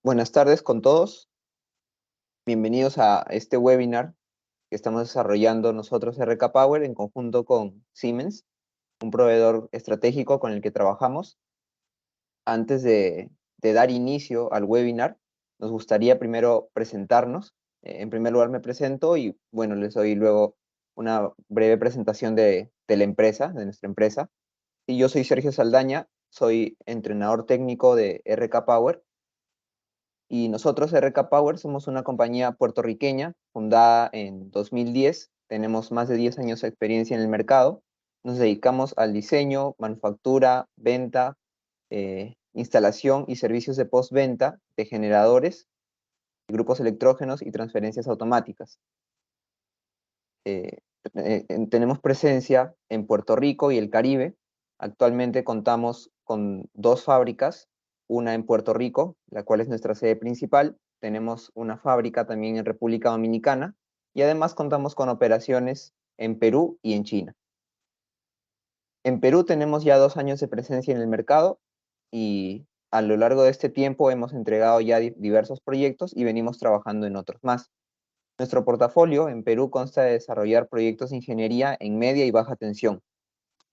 Buenas tardes con todos. Bienvenidos a este webinar que estamos desarrollando nosotros RK Power en conjunto con Siemens, un proveedor estratégico con el que trabajamos. Antes de dar inicio al webinar, nos gustaría primero presentarnos. En primer lugar me presento y bueno, les doy luego una breve presentación de la empresa, de nuestra empresa. Y yo soy Sergio Saldaña, soy entrenador técnico de RK Power. Y nosotros, RK Power, somos una compañía puertorriqueña fundada en 2010. Tenemos más de 10 años de experiencia en el mercado. Nos dedicamos al diseño, manufactura, venta, instalación y servicios de postventa de generadores, grupos electrógenos y transferencias automáticas. Tenemos presencia en Puerto Rico y el Caribe. Actualmente contamos con 2 fábricas, una en Puerto Rico, la cual es nuestra sede principal. Tenemos una fábrica también en República Dominicana y además contamos con operaciones en Perú y en China. En Perú tenemos ya 2 años de presencia en el mercado y a lo largo de este tiempo hemos entregado ya diversos proyectos y venimos trabajando en otros más. Nuestro portafolio en Perú consta de desarrollar proyectos de ingeniería en media y baja tensión,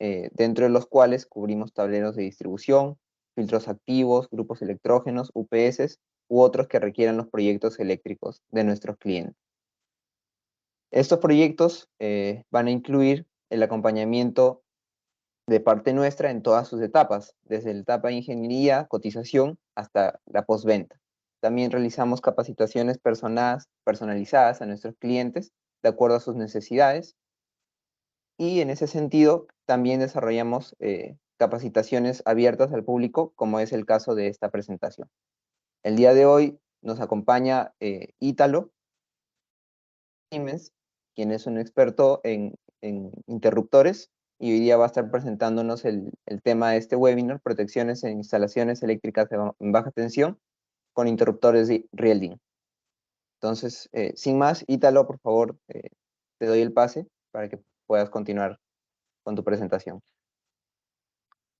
dentro de los cuales cubrimos tableros de distribución, filtros activos, grupos electrógenos, UPS u otros que requieran los proyectos eléctricos de nuestros clientes. Estos proyectos van a incluir el acompañamiento de parte nuestra en todas sus etapas, desde la etapa de ingeniería, cotización, hasta la postventa. También realizamos capacitaciones personalizadas a nuestros clientes de acuerdo a sus necesidades. Y en ese sentido, también desarrollamos capacitaciones abiertas al público, como es el caso de esta presentación. El día de hoy nos acompaña Ítalo Siemens, quien es un experto en interruptores, y hoy día va a estar presentándonos el tema de este webinar, protecciones en instalaciones eléctricas en baja tensión con interruptores de Rielding. Entonces, sin más, Ítalo, por favor, te doy el pase para que puedas continuar con tu presentación.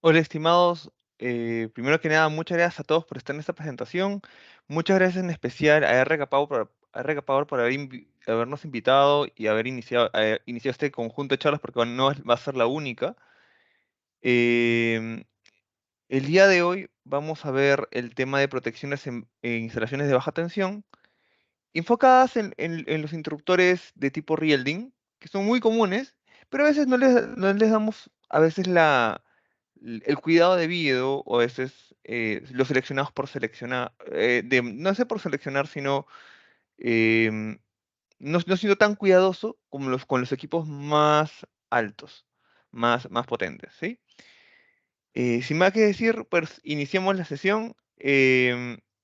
Hola, estimados. Primero que nada, muchas gracias a todos por estar en esta presentación. Muchas gracias en especial a RK Power por habernos invitado y haber iniciado este conjunto de charlas, porque no va a ser la única. Em, el día de hoy vamos a ver el tema de protecciones en instalaciones de baja tensión, enfocadas en los interruptores de tipo Rielding, que son muy comunes, pero a veces no les damos el cuidado debido, o a veces los seleccionados por seleccionar, no sé por seleccionar, sino no siendo tan cuidadoso como con los equipos más altos, más potentes, ¿sí? Sin más que decir, pues iniciamos la sesión.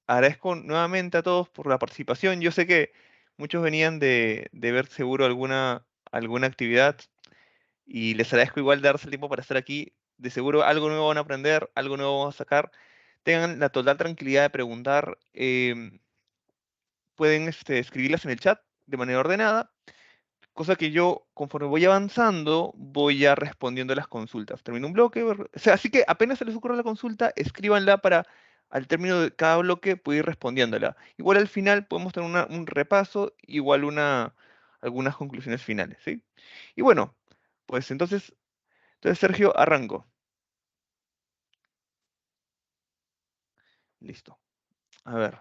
Agradezco nuevamente a todos por la participación. Yo sé que muchos venían de ver seguro alguna actividad, y les agradezco igual darse el tiempo para estar aquí. De seguro algo nuevo van a aprender, algo nuevo van a sacar. Tengan la total tranquilidad de preguntar. Pueden escribirlas en el chat de manera ordenada, cosa que yo, conforme voy avanzando, voy ya respondiendo las consultas. Termino un bloque, o sea, así que apenas se les ocurra la consulta, escríbanla para, al término de cada bloque, puedo ir respondiéndola. Igual al final podemos tener un repaso, igual algunas conclusiones finales, ¿sí? Y bueno, pues entonces Sergio, arranco. Listo. A ver.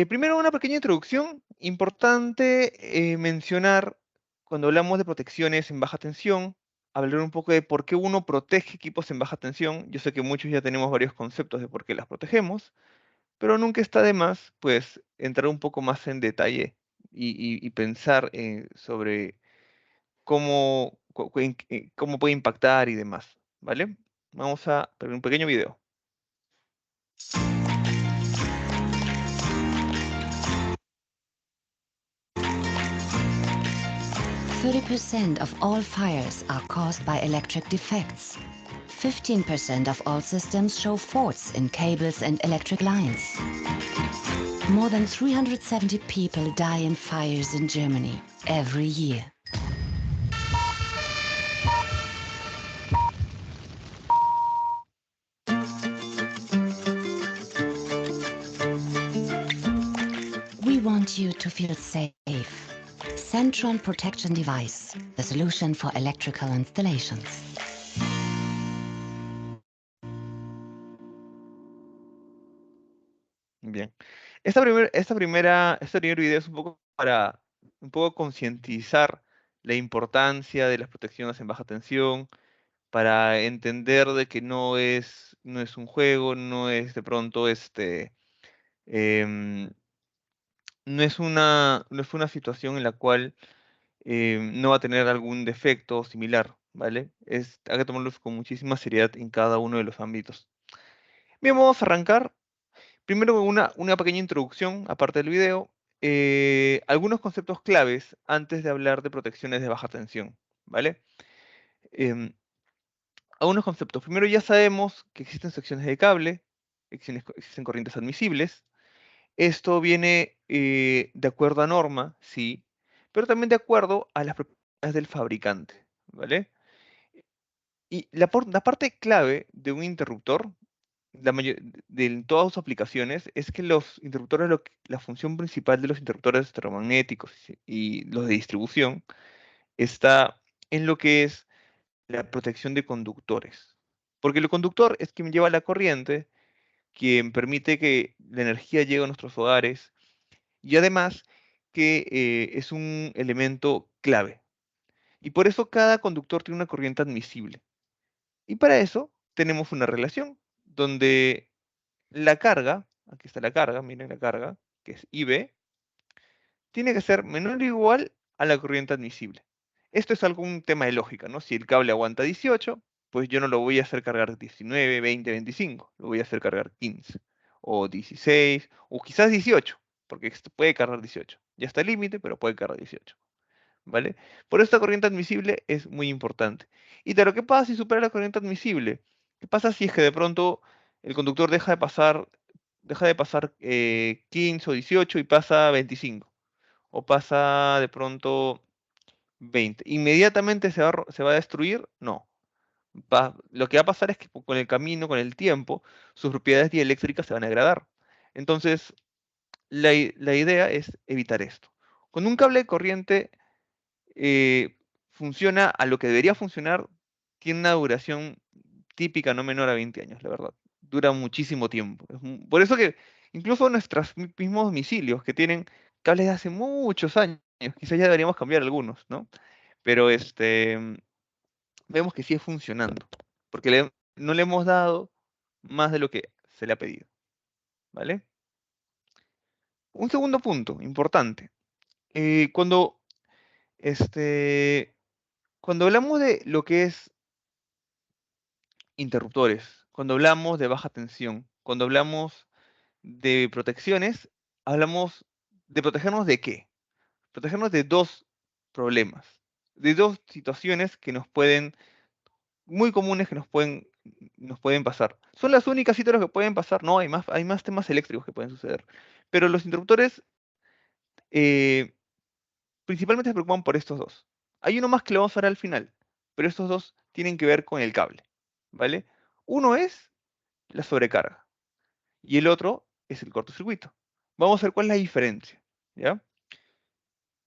Primero, una pequeña introducción. Importante mencionar, cuando hablamos de protecciones en baja tensión, hablar un poco de por qué uno protege equipos en baja tensión. Yo sé que muchos ya tenemos varios conceptos de por qué las protegemos, pero nunca está de más, pues, entrar un poco más en detalle y pensar sobre cómo puede impactar y demás, ¿vale? Vamos a ver un pequeño video. 30% of all fires are caused by electric defects. 15% of all systems show faults in cables and electric lines. More than 370 people die in fires in Germany every year. to feel safe. Centron Protection Device, the solution for electrical installations. Bien. Este primer video es un poco para concientizar la importancia de las protecciones en baja tensión, para entender de que no es un juego, no es de pronto em, no es una situación en la cual no va a tener algún defecto similar, ¿vale? Hay que tomarlos con muchísima seriedad en cada uno de los ámbitos. Bien, vamos a arrancar. Primero una pequeña introducción, aparte del video, algunos conceptos claves antes de hablar de protecciones de baja tensión, ¿vale? Em, Algunos conceptos. Primero ya sabemos que existen secciones de cable, existen corrientes admisibles. Esto viene de acuerdo a norma, sí, pero también de acuerdo a las propiedades del fabricante, ¿vale? Y la parte clave de un interruptor, de todas sus aplicaciones, es que los interruptores, la función principal de los interruptores termomagnéticos y los de distribución, está en lo que es la protección de conductores. Porque el conductor es quien lleva la corriente, quien permite que la energía llegue a nuestros hogares y además que es un elemento clave. Y por eso cada conductor tiene una corriente admisible. Y para eso tenemos una relación donde la carga, aquí está la carga, miren la carga, que es IB, tiene que ser menor o igual a la corriente admisible. Esto es algún tema de lógica, ¿no? Si el cable aguanta 18, pues yo no lo voy a hacer cargar 19, 20, 25, lo voy a hacer cargar 15, o 16, o quizás 18, porque esto puede cargar 18. Ya está el límite, pero puede cargar 18, ¿vale? Por eso esta corriente admisible es muy importante. Y claro, ¿qué pasa si supera la corriente admisible? ¿Qué pasa si es que de pronto el conductor deja de pasar 15 o 18 y pasa 25? O pasa de pronto 20. ¿Inmediatamente se va a destruir? No. Lo que va a pasar es que con el camino, con el tiempo, sus propiedades dieléctricas se van a degradar. Entonces, la idea es evitar esto. Cuando un cable de corriente funciona a lo que debería funcionar, tiene una duración típica no menor a 20 años, la verdad. Dura muchísimo tiempo. Por eso que incluso nuestros mismos domicilios que tienen cables de hace muchos años, quizás ya deberíamos cambiar algunos, ¿no? Pero vemos que sigue funcionando, porque no le hemos dado más de lo que se le ha pedido, ¿vale? Un segundo punto importante. eh, cuando, este, cuando hablamos de lo que es interruptores, cuando hablamos de baja tensión, cuando hablamos de protecciones, hablamos de protegernos de qué? Protegernos de dos problemas, de dos situaciones que muy comunes que nos pueden pasar. ¿Son las únicas situaciones que pueden pasar? No, hay más temas eléctricos que pueden suceder. Pero los interruptores eh, principalmente se preocupan por estos dos. Hay uno más que lo vamos a ver al final, pero estos dos tienen que ver con el cable, ¿vale? Uno es la sobrecarga y el otro es el cortocircuito. Vamos a ver cuál es la diferencia, ¿ya?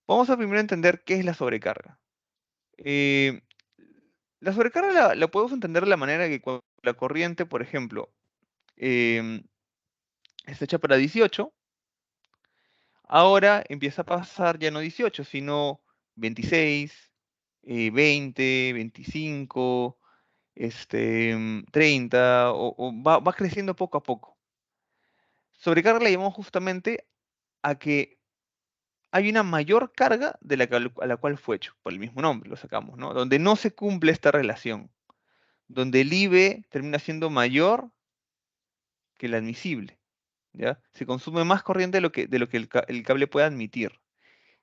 Vamos a primero entender qué es la sobrecarga. Eh, la sobrecarga la podemos entender de la manera que cuando la corriente, por ejemplo, em, está hecha para 18, ahora empieza a pasar ya no 18, sino 26, 20, 25, 30, o va creciendo poco a poco. Sobrecarga la llamamos justamente a que hay una mayor carga de a la cual fue hecho, por el mismo nombre lo sacamos, ¿no? Donde no se cumple esta relación, donde el IB termina siendo mayor que el admisible, ¿ya? Se consume más corriente de lo que el cable puede admitir.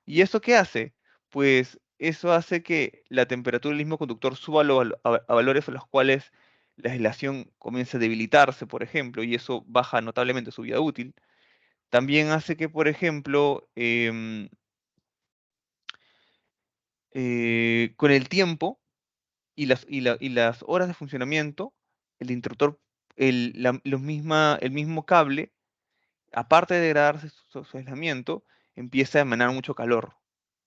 ¿Y eso qué hace? Pues eso hace que la temperatura del mismo conductor suba a valores a los cuales la aislación comienza a debilitarse, por ejemplo, y eso baja notablemente su vida útil. También hace que, por ejemplo, con el tiempo y las horas de funcionamiento, el interruptor, el mismo cable, aparte de degradarse su aislamiento, empieza a emanar mucho calor,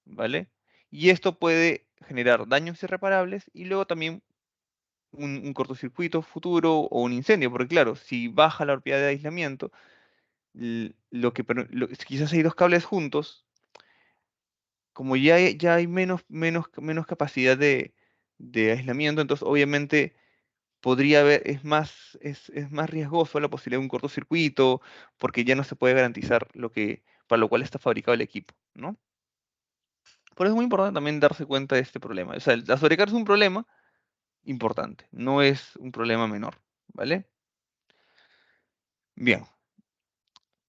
¿vale? Y esto puede generar daños irreparables y luego también un cortocircuito futuro o un incendio, porque claro, si baja la propiedad de aislamiento, quizás hay dos cables juntos, como ya hay menos capacidad de aislamiento, entonces obviamente podría haber, es más riesgoso la posibilidad de un cortocircuito, porque ya no se puede garantizar para lo cual está fabricado el equipo, ¿no? Por eso es muy importante también darse cuenta de este problema. O sea, la sobrecarga es un problema importante, no es un problema menor, ¿vale? Bien.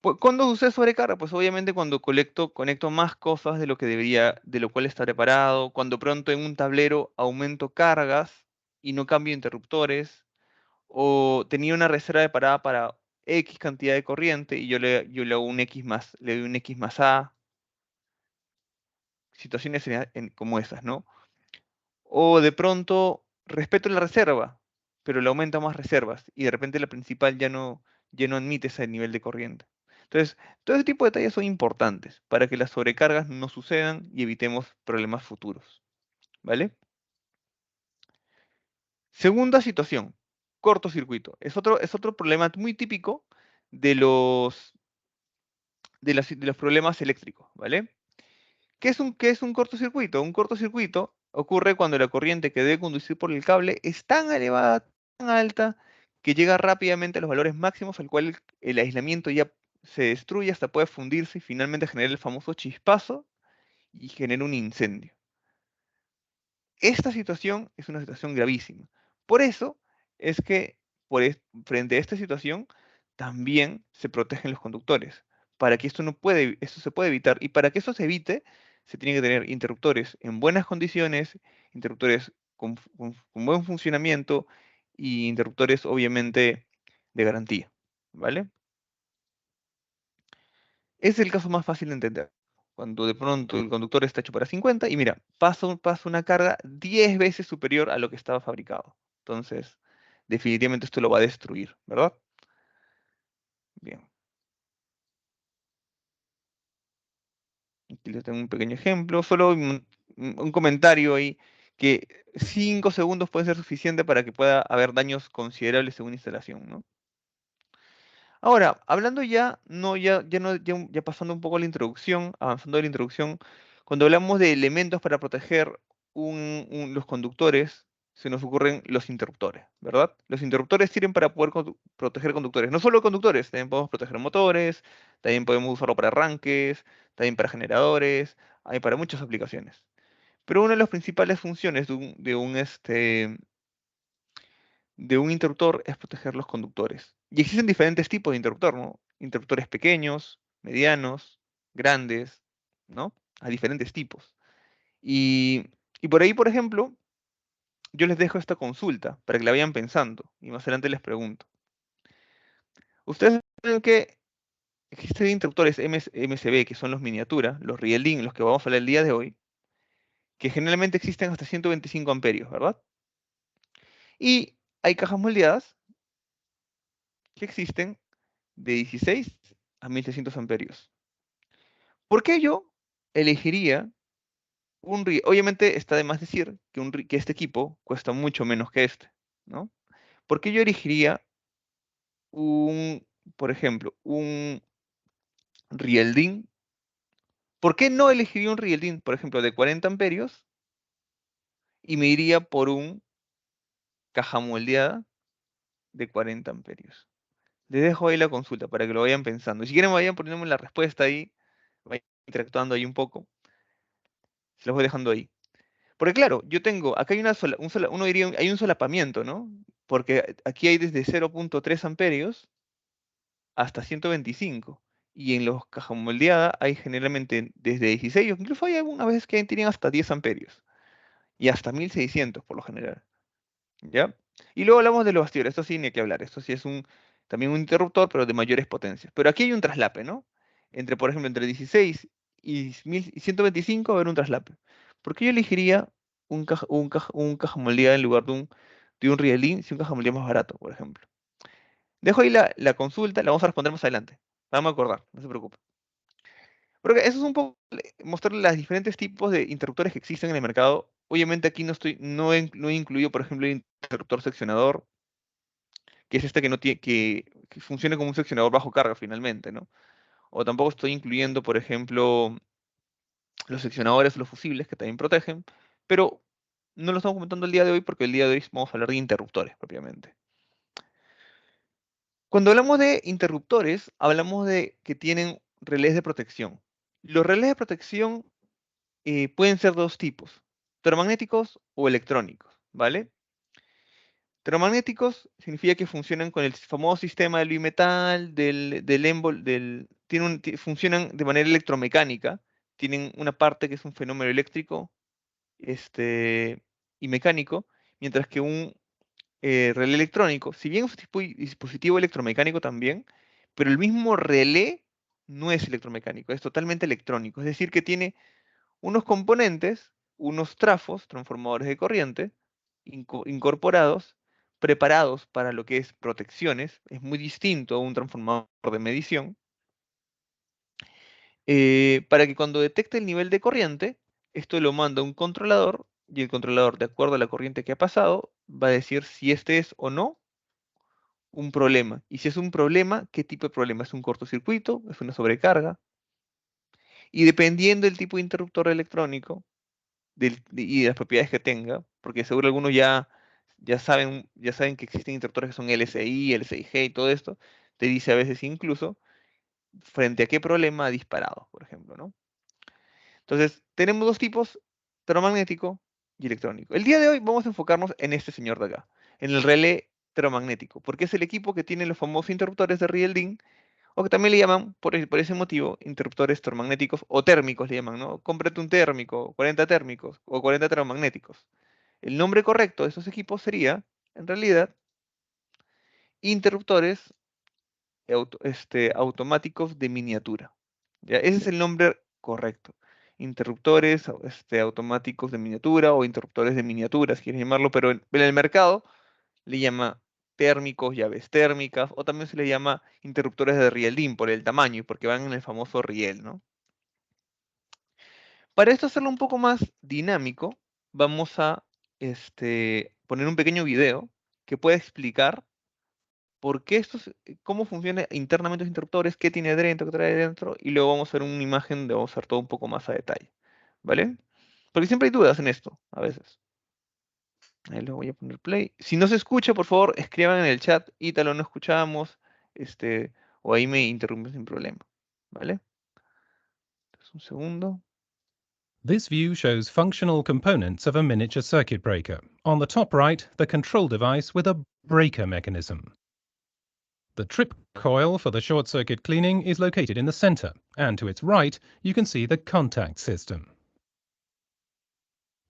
¿Cuándo sucede sobrecarga? Pues obviamente cuando conecto más cosas de lo que debería, de lo cual está preparado, cuando pronto en un tablero aumento cargas y no cambio interruptores, o tenía una reserva de parada para X cantidad de corriente y yo le hago un X más, le doy un X más A, situaciones como esas, ¿no? O de pronto respeto la reserva, pero le aumento más reservas y de repente la principal ya no admite ese nivel de corriente. Entonces, todo ese tipo de detalles son importantes para que las sobrecargas no sucedan y evitemos problemas futuros, ¿vale? Segunda situación, cortocircuito. Es otro problema muy típico de los problemas eléctricos, ¿vale? ¿Qué es un cortocircuito? Un cortocircuito ocurre cuando la corriente que debe conducir por el cable es tan elevada, tan alta, que llega rápidamente a los valores máximos al cual el aislamiento ya se destruye hasta puede fundirse y finalmente generar el famoso chispazo y genera un incendio. Esta situación es una situación gravísima. Por eso es que frente a esta situación también se protegen los conductores, para que esto se puede evitar y para que eso se evite se tiene que tener interruptores en buenas condiciones, interruptores con buen funcionamiento y interruptores obviamente de garantía, ¿vale? Es el caso más fácil de entender. Cuando de pronto el conductor está hecho para 50 y mira, pasa una carga 10 veces superior a lo que estaba fabricado. Entonces, definitivamente esto lo va a destruir, ¿verdad? Bien. Aquí les tengo un pequeño ejemplo, solo un comentario ahí, que 5 segundos pueden ser suficiente para que pueda haber daños considerables en una instalación, ¿no? Ahora, hablando ya, no, ya, no, ya pasando un poco a la introducción, avanzando a la introducción, cuando hablamos de elementos para proteger los conductores, se nos ocurren los interruptores, ¿verdad? Los interruptores sirven para poder proteger conductores. No solo conductores, también podemos proteger motores, también podemos usarlo para arranques, también para generadores, hay para muchas aplicaciones. Pero una de las principales funciones de un interruptor es proteger los conductores. Y existen diferentes tipos de interruptor, ¿no? Interruptores pequeños, medianos, grandes, ¿no? Hay diferentes tipos. Y por ahí, por ejemplo, yo les dejo esta consulta para que la vayan pensando y más adelante les pregunto. ¿Ustedes saben que existen interruptores MCB, que son los miniatura, los Rieldin, los que vamos a hablar el día de hoy, que generalmente existen hasta 125 amperios, ¿verdad? Y hay cajas moldeadas que existen de 16 a 1600 amperios. ¿Por qué yo elegiría obviamente está de más decir que este equipo cuesta mucho menos que este, ¿no? ¿Por qué yo elegiría un, por ejemplo, un Rieldin? ¿Por qué no elegiría un Rieldin, por ejemplo, de 40 amperios y me iría por un caja moldeada de 40 amperios? Les dejo ahí la consulta para que lo vayan pensando. Y si quieren vayan poniéndome la respuesta ahí, vayan interactuando ahí un poco. Se los voy dejando ahí. Porque claro, acá hay uno diría, hay un solapamiento, ¿no? Porque aquí hay desde 0.3 amperios hasta 125. Y en los cajas moldeadas hay generalmente desde 16, o incluso hay algunas veces que tienen hasta 10 amperios. Y hasta 1600 por lo general. ¿Ya? Y luego hablamos de los bastidores, esto sí ni hay que hablar. Esto sí es también un interruptor, pero de mayores potencias. Pero aquí hay un traslape, ¿no? Por ejemplo, entre 16 y 125 va a haber un traslape. ¿Por qué yo elegiría un caja moldeado en lugar de un Rieldin si un caja moldeado es más barato, por ejemplo? Dejo ahí la consulta, la vamos a responder más adelante. Vamos a acordar, no se preocupe. Porque eso es un poco mostrar los diferentes tipos de interruptores que existen en el mercado. Obviamente aquí no he incluido, por ejemplo, el interruptor seccionador, que es este que no tiene, que funciona como un seccionador bajo carga finalmente, ¿no? O tampoco estoy incluyendo, por ejemplo, los seccionadores o los fusibles que también protegen, pero no lo estamos comentando el día de hoy porque el día de hoy vamos a hablar de interruptores propiamente. Cuando hablamos de interruptores, hablamos de que tienen relés de protección. Los relés de protección pueden ser dos tipos, termomagnéticos o electrónicos, ¿vale? Termomagnéticos significa que funcionan con el famoso sistema del bimetal, funcionan de manera electromecánica, tienen una parte que es un fenómeno eléctrico y mecánico, mientras que un relé electrónico, si bien es un dispositivo electromecánico también, pero el mismo relé no es electromecánico, es totalmente electrónico, es decir, que tiene unos componentes, unos trafos, transformadores de corriente, incorporados, preparados para lo que es protecciones, es muy distinto a un transformador de medición, para que cuando detecte el nivel de corriente, esto lo manda a un controlador y el controlador, de acuerdo a la corriente que ha pasado, va a decir si este es o no un problema. Y si es un problema, ¿qué tipo de problema? ¿Es un cortocircuito? ¿Es una sobrecarga? Y dependiendo del tipo de interruptor electrónico, y de las propiedades que tenga, porque seguro algunos ya saben que existen interruptores que son LSI, LSIG y todo esto, te dice a veces incluso frente a qué problema ha disparado, por ejemplo, ¿no? Entonces, tenemos dos tipos, termomagnético y electrónico. El día de hoy vamos a enfocarnos en este señor de acá, en el relé termomagnético, porque es el equipo que tiene los famosos interruptores de Rielding, o que también le llaman, por ese motivo, interruptores termomagnéticos o térmicos le llaman, ¿no? Cómprate un térmico, 40 térmicos o 40 termomagnéticos. El nombre correcto de estos equipos sería, en realidad, interruptores automáticos de miniatura. ¿Ya? Ese es el nombre correcto. Interruptores automáticos de miniatura o interruptores de miniatura, si quieres llamarlo, pero en el mercado le llama térmicos, llaves térmicas, o también se le llama interruptores de rielding por el tamaño y porque van en el famoso riel, ¿no? Para esto hacerlo un poco más dinámico, vamos a poner un pequeño video que pueda explicar por qué cómo funciona internamente los interruptores, qué tiene dentro, qué trae dentro, y luego vamos a ver una imagen donde vamos a hacer todo un poco más a detalle, ¿vale? Porque siempre hay dudas en esto, a veces. Ahí le voy a poner play. Si no se escucha, por favor, escriban en el chat, Ítalo, no escuchamos, o ahí me interrumpen sin problema, ¿vale? Entonces, un segundo. This view shows functional components of a miniature circuit breaker. On the top right, the control device with a breaker mechanism. The trip coil for the short circuit cleaning is located in the center, and to its right, you can see the contact system.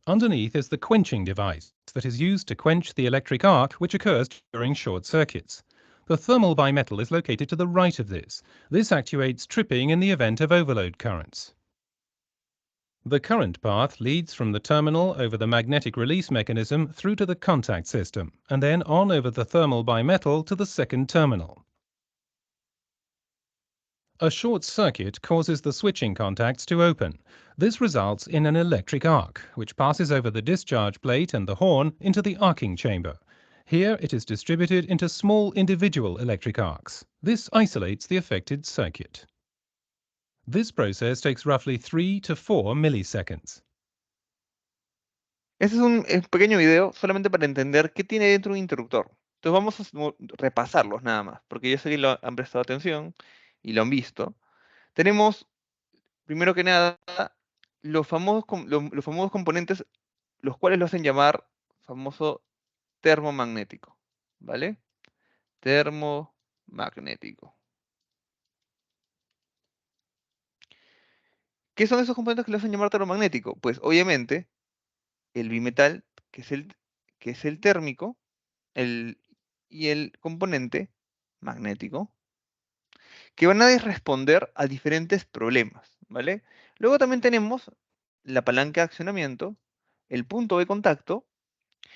Underneath is the quenching device that is used to quench the electric arc which occurs during short circuits. The thermal bimetal is located to the right of this. This actuates tripping in the event of overload currents. The current path leads from the terminal over the magnetic release mechanism through to the contact system, and then on over the thermal bimetal to the second terminal. A short circuit causes the switching contacts to open. This results in an electric arc, which passes over the discharge plate and the horn into the arcing chamber. Here it is distributed into small individual electric arcs. This isolates the affected circuit. This process takes roughly 3 to 4 milliseconds. Este es un pequeño video solamente para entender qué tiene dentro un interruptor. Entonces vamos a repasarlos nada más, porque yo sé que lo han prestado atención y lo han visto. Tenemos, primero que nada, los famosos componentes, los cuales lo hacen llamar famoso termomagnético, ¿vale? Termomagnético. ¿Qué son esos componentes que lo hacen llamar termomagnético? Pues obviamente el bimetal, que es el térmico, y el componente magnético, que van a responder a diferentes problemas, ¿vale? Luego también tenemos la palanca de accionamiento, el punto de contacto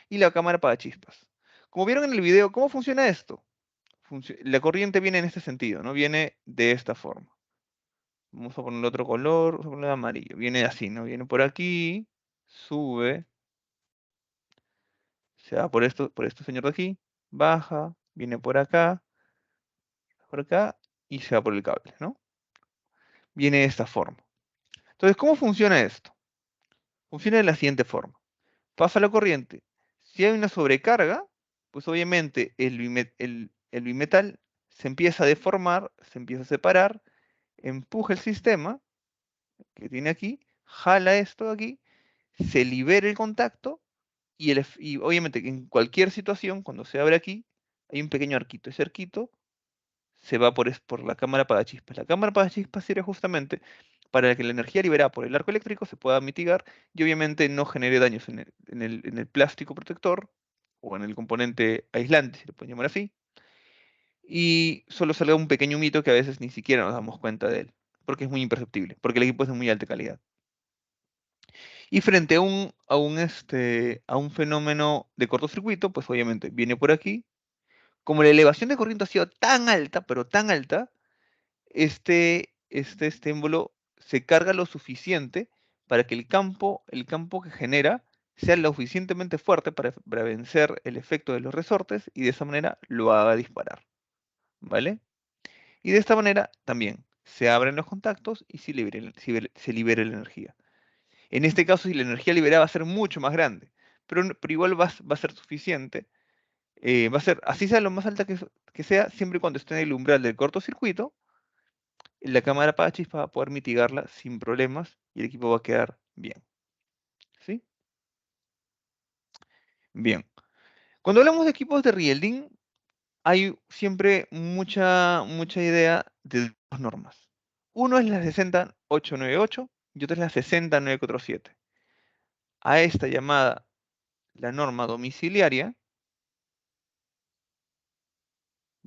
y la cámara para chispas. Como vieron en el video, ¿cómo funciona esto? La corriente viene en este sentido, ¿no? Viene de esta forma, Vamos a ponerle otro color, vamos a ponerle amarillo. Viene así, ¿no? Viene por aquí, sube, se va por este señor de aquí, baja, viene por acá, y se va por el cable, ¿no? Viene de esta forma. Entonces, ¿cómo funciona esto? Funciona de la siguiente forma. Pasa la corriente. Si hay una sobrecarga, pues obviamente el bimetal se empieza a deformar, se empieza a separar, empuja el sistema que tiene aquí, jala esto de aquí, se libera el contacto y obviamente en cualquier situación, cuando se abre aquí, hay un pequeño arquito. Ese arquito se va por la cámara apagachispas. La cámara apagachispas sirve justamente para que la energía liberada por el arco eléctrico se pueda mitigar y obviamente no genere daños en el plástico protector o en el componente aislante, si lo pueden llamar así, y solo salga un pequeño humito que a veces ni siquiera nos damos cuenta de él, porque es muy imperceptible, porque el equipo es de muy alta calidad. Y frente a un fenómeno de cortocircuito, pues obviamente viene por aquí. Como la elevación de corriente ha sido tan alta, pero tan alta, este estímulo se carga lo suficiente para que el campo que genera sea lo suficientemente fuerte para vencer el efecto de los resortes y de esa manera lo haga disparar, ¿vale? Y de esta manera también se abren los contactos y se libera la energía. En este caso, si la energía liberada va a ser mucho más grande, pero igual va a ser suficiente. Va a ser, así sea lo más alta que sea, siempre y cuando esté en el umbral del cortocircuito, la cámara Apache va a poder mitigarla sin problemas y el equipo va a quedar bien. ¿Sí? Bien. Cuando hablamos de equipos de Rielding, hay siempre mucha idea de dos normas. Uno es la 60898 y otra es la 60947. A esta llamada la norma domiciliaria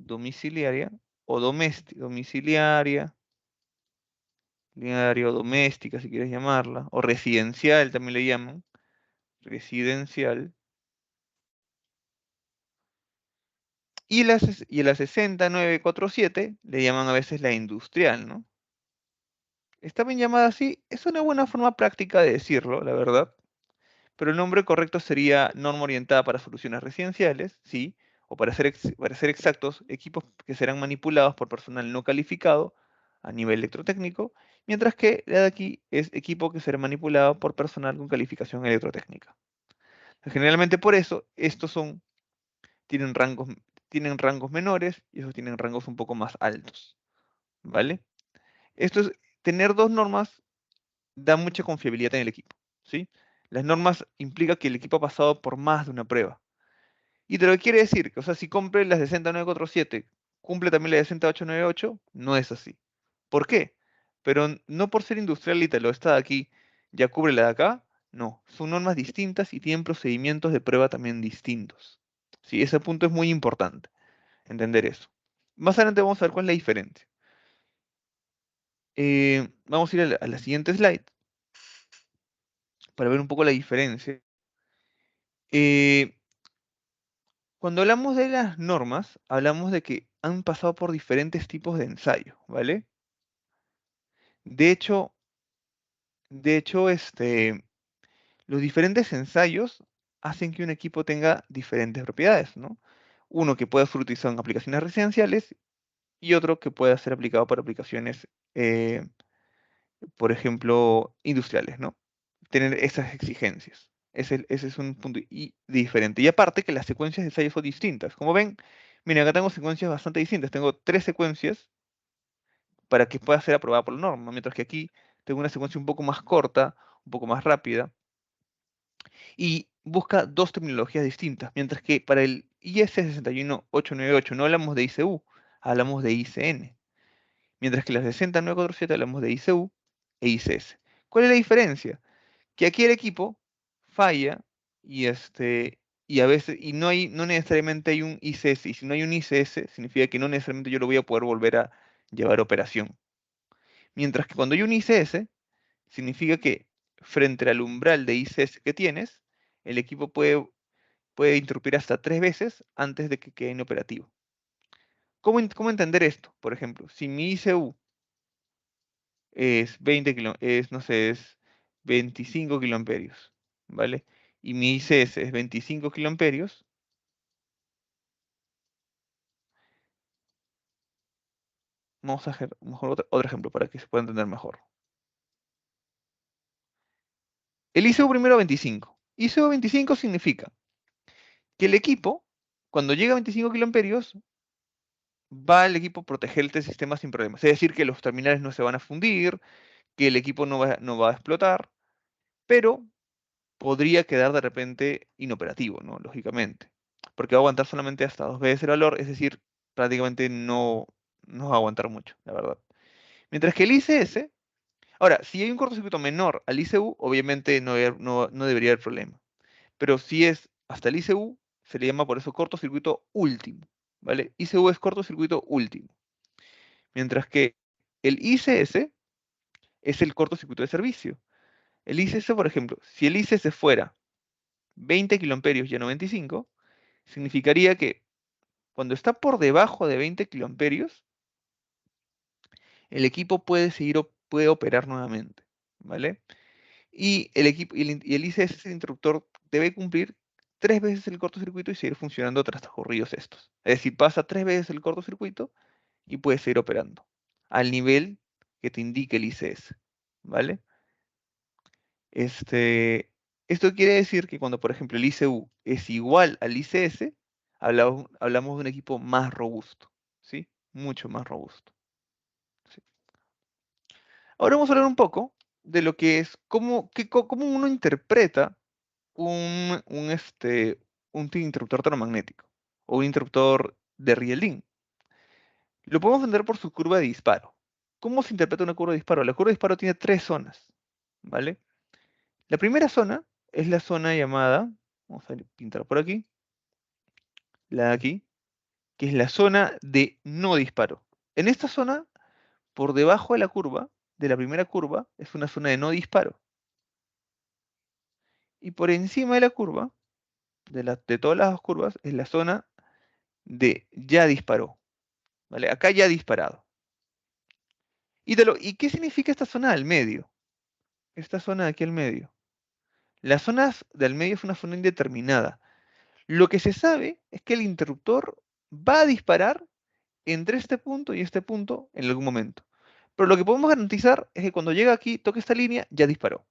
o domiciliaria, o doméstica si quieres llamarla, o residencial también le llaman, residencial. Y la 60947 le llaman a veces la industrial, ¿no? Está bien llamada así, es una buena forma práctica de decirlo, la verdad, pero el nombre correcto sería norma orientada para soluciones residenciales, sí, o para ser exactos, equipos que serán manipulados por personal no calificado a nivel electrotécnico, mientras que la de aquí es equipo que será manipulado por personal con calificación electrotécnica. Generalmente por eso, tienen rangos, tienen rangos menores y esos tienen rangos un poco más altos, ¿vale? Tener dos normas da mucha confiabilidad en el equipo, ¿sí? Las normas implican que el equipo ha pasado por más de una prueba. Y te lo que quiere decir, que, o sea, si cumple la 60947, cumple también la 60898, no es así. ¿Por qué? Pero no por ser industrial y te lo está de aquí, ya cubre la de acá, no. Son normas distintas y tienen procedimientos de prueba también distintos. Sí, ese punto es muy importante, entender eso. Más adelante vamos a ver cuál es la diferencia. Vamos a ir a la siguiente slide para ver un poco la diferencia. Eh, Cuando hablamos de las normas, hablamos de que han pasado por diferentes tipos de ensayo, ¿vale? De hecho, los diferentes ensayos hacen que un equipo tenga diferentes propiedades, ¿no? Uno que pueda ser utilizado en aplicaciones residenciales y otro que pueda ser aplicado para aplicaciones, por ejemplo, industriales, ¿no? Tener esas exigencias. Ese es un punto diferente. Y aparte que las secuencias de ensayo son distintas. Como ven, miren, acá tengo secuencias bastante distintas. Tengo 3 secuencias para que pueda ser aprobada por la norma, mientras que aquí tengo una secuencia un poco más corta, un poco más rápida, y busca dos terminologías distintas, mientras que para el IS 61898 no hablamos de ICU, hablamos de ICN, mientras que la 60947 hablamos de ICU e ICS. ¿Cuál es la diferencia? Que aquí el equipo falla y a veces no necesariamente hay un ICS, y si no hay un ICS significa que no necesariamente yo lo voy a poder volver a llevar a operación. Mientras que cuando hay un ICS significa que frente al umbral de ICS que tienes, el equipo puede interrumpir hasta 3 veces antes de que quede inoperativo. ¿Cómo entender esto? Por ejemplo, si mi ICU es 25 kiloamperios, ¿vale? Y mi ICS es 25 kiloamperios. Vamos a hacer mejor otro ejemplo para que se pueda entender mejor. El ICU primero 25. ICU 25 significa que el equipo, cuando llega a 25 kiloamperios, va el equipo a proteger este sistema sin problemas. Es decir, que los terminales no se van a fundir, que el equipo no va a explotar, pero podría quedar de repente inoperativo, ¿no? Lógicamente. Porque va a aguantar solamente hasta 2 veces el valor, es decir, prácticamente no va a aguantar mucho, la verdad. Mientras que el ICS, ahora, si hay un cortocircuito menor al ICU, obviamente no debería haber problema. Pero si es hasta el ICU, se le llama por eso cortocircuito último, ¿vale? ICU es cortocircuito último. Mientras que el ICS es el cortocircuito de servicio. El ICS, por ejemplo, si el ICS fuera 20 kiloamperios y a 95, significaría que cuando está por debajo de 20 kiloamperios, el equipo puede operar nuevamente, ¿vale? Y el ICS, el interruptor, debe cumplir 3 veces el cortocircuito y seguir funcionando tras transcurridos estos. Es decir, pasa 3 veces el cortocircuito y puede seguir operando al nivel que te indique el ICS, ¿vale? Esto quiere decir que cuando, por ejemplo, el ICU es igual al ICS, hablamos de un equipo más robusto, ¿sí? Mucho más robusto. ¿Sí? Ahora vamos a hablar un poco de lo que es cómo uno interpreta un interruptor termomagnético o un interruptor de Rieldin. Lo podemos entender por su curva de disparo. ¿Cómo se interpreta una curva de disparo? La curva de disparo tiene 3 zonas, ¿vale? La primera zona es la zona llamada, vamos a pintar por aquí, la de aquí, que es la zona de no disparo. En esta zona, por debajo de la curva, de la primera curva, es una zona de no disparo. Y por encima de la curva, de todas las dos curvas, es la zona de ya disparó. ¿Vale? Acá ya ha disparado. ¿Y qué significa esta zona del medio? Esta zona de aquí al medio. La zona del medio es una zona indeterminada. Lo que se sabe es que el interruptor va a disparar entre este punto y este punto en algún momento. Pero lo que podemos garantizar es que cuando llega aquí, toque esta línea, ya disparó.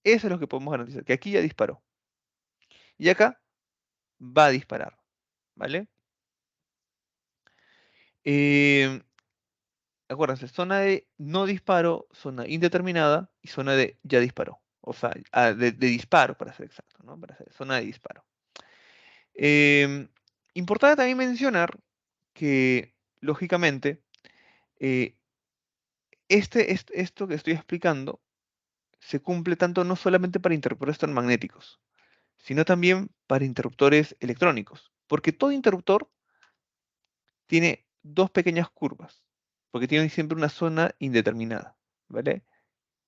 Eso es lo que podemos garantizar, que aquí ya disparó. Y acá va a disparar, ¿vale? Eh, Acuérdense, zona de no disparo, zona indeterminada y zona de ya disparó. O sea, de disparo, para ser exacto, ¿no? Para ser zona de disparo. Em, Importante también mencionar que, lógicamente, eh, esto que estoy explicando se cumple tanto no solamente para interruptores magnéticos, sino también para interruptores electrónicos. Porque todo interruptor tiene dos pequeñas curvas, porque tiene siempre una zona indeterminada, ¿vale?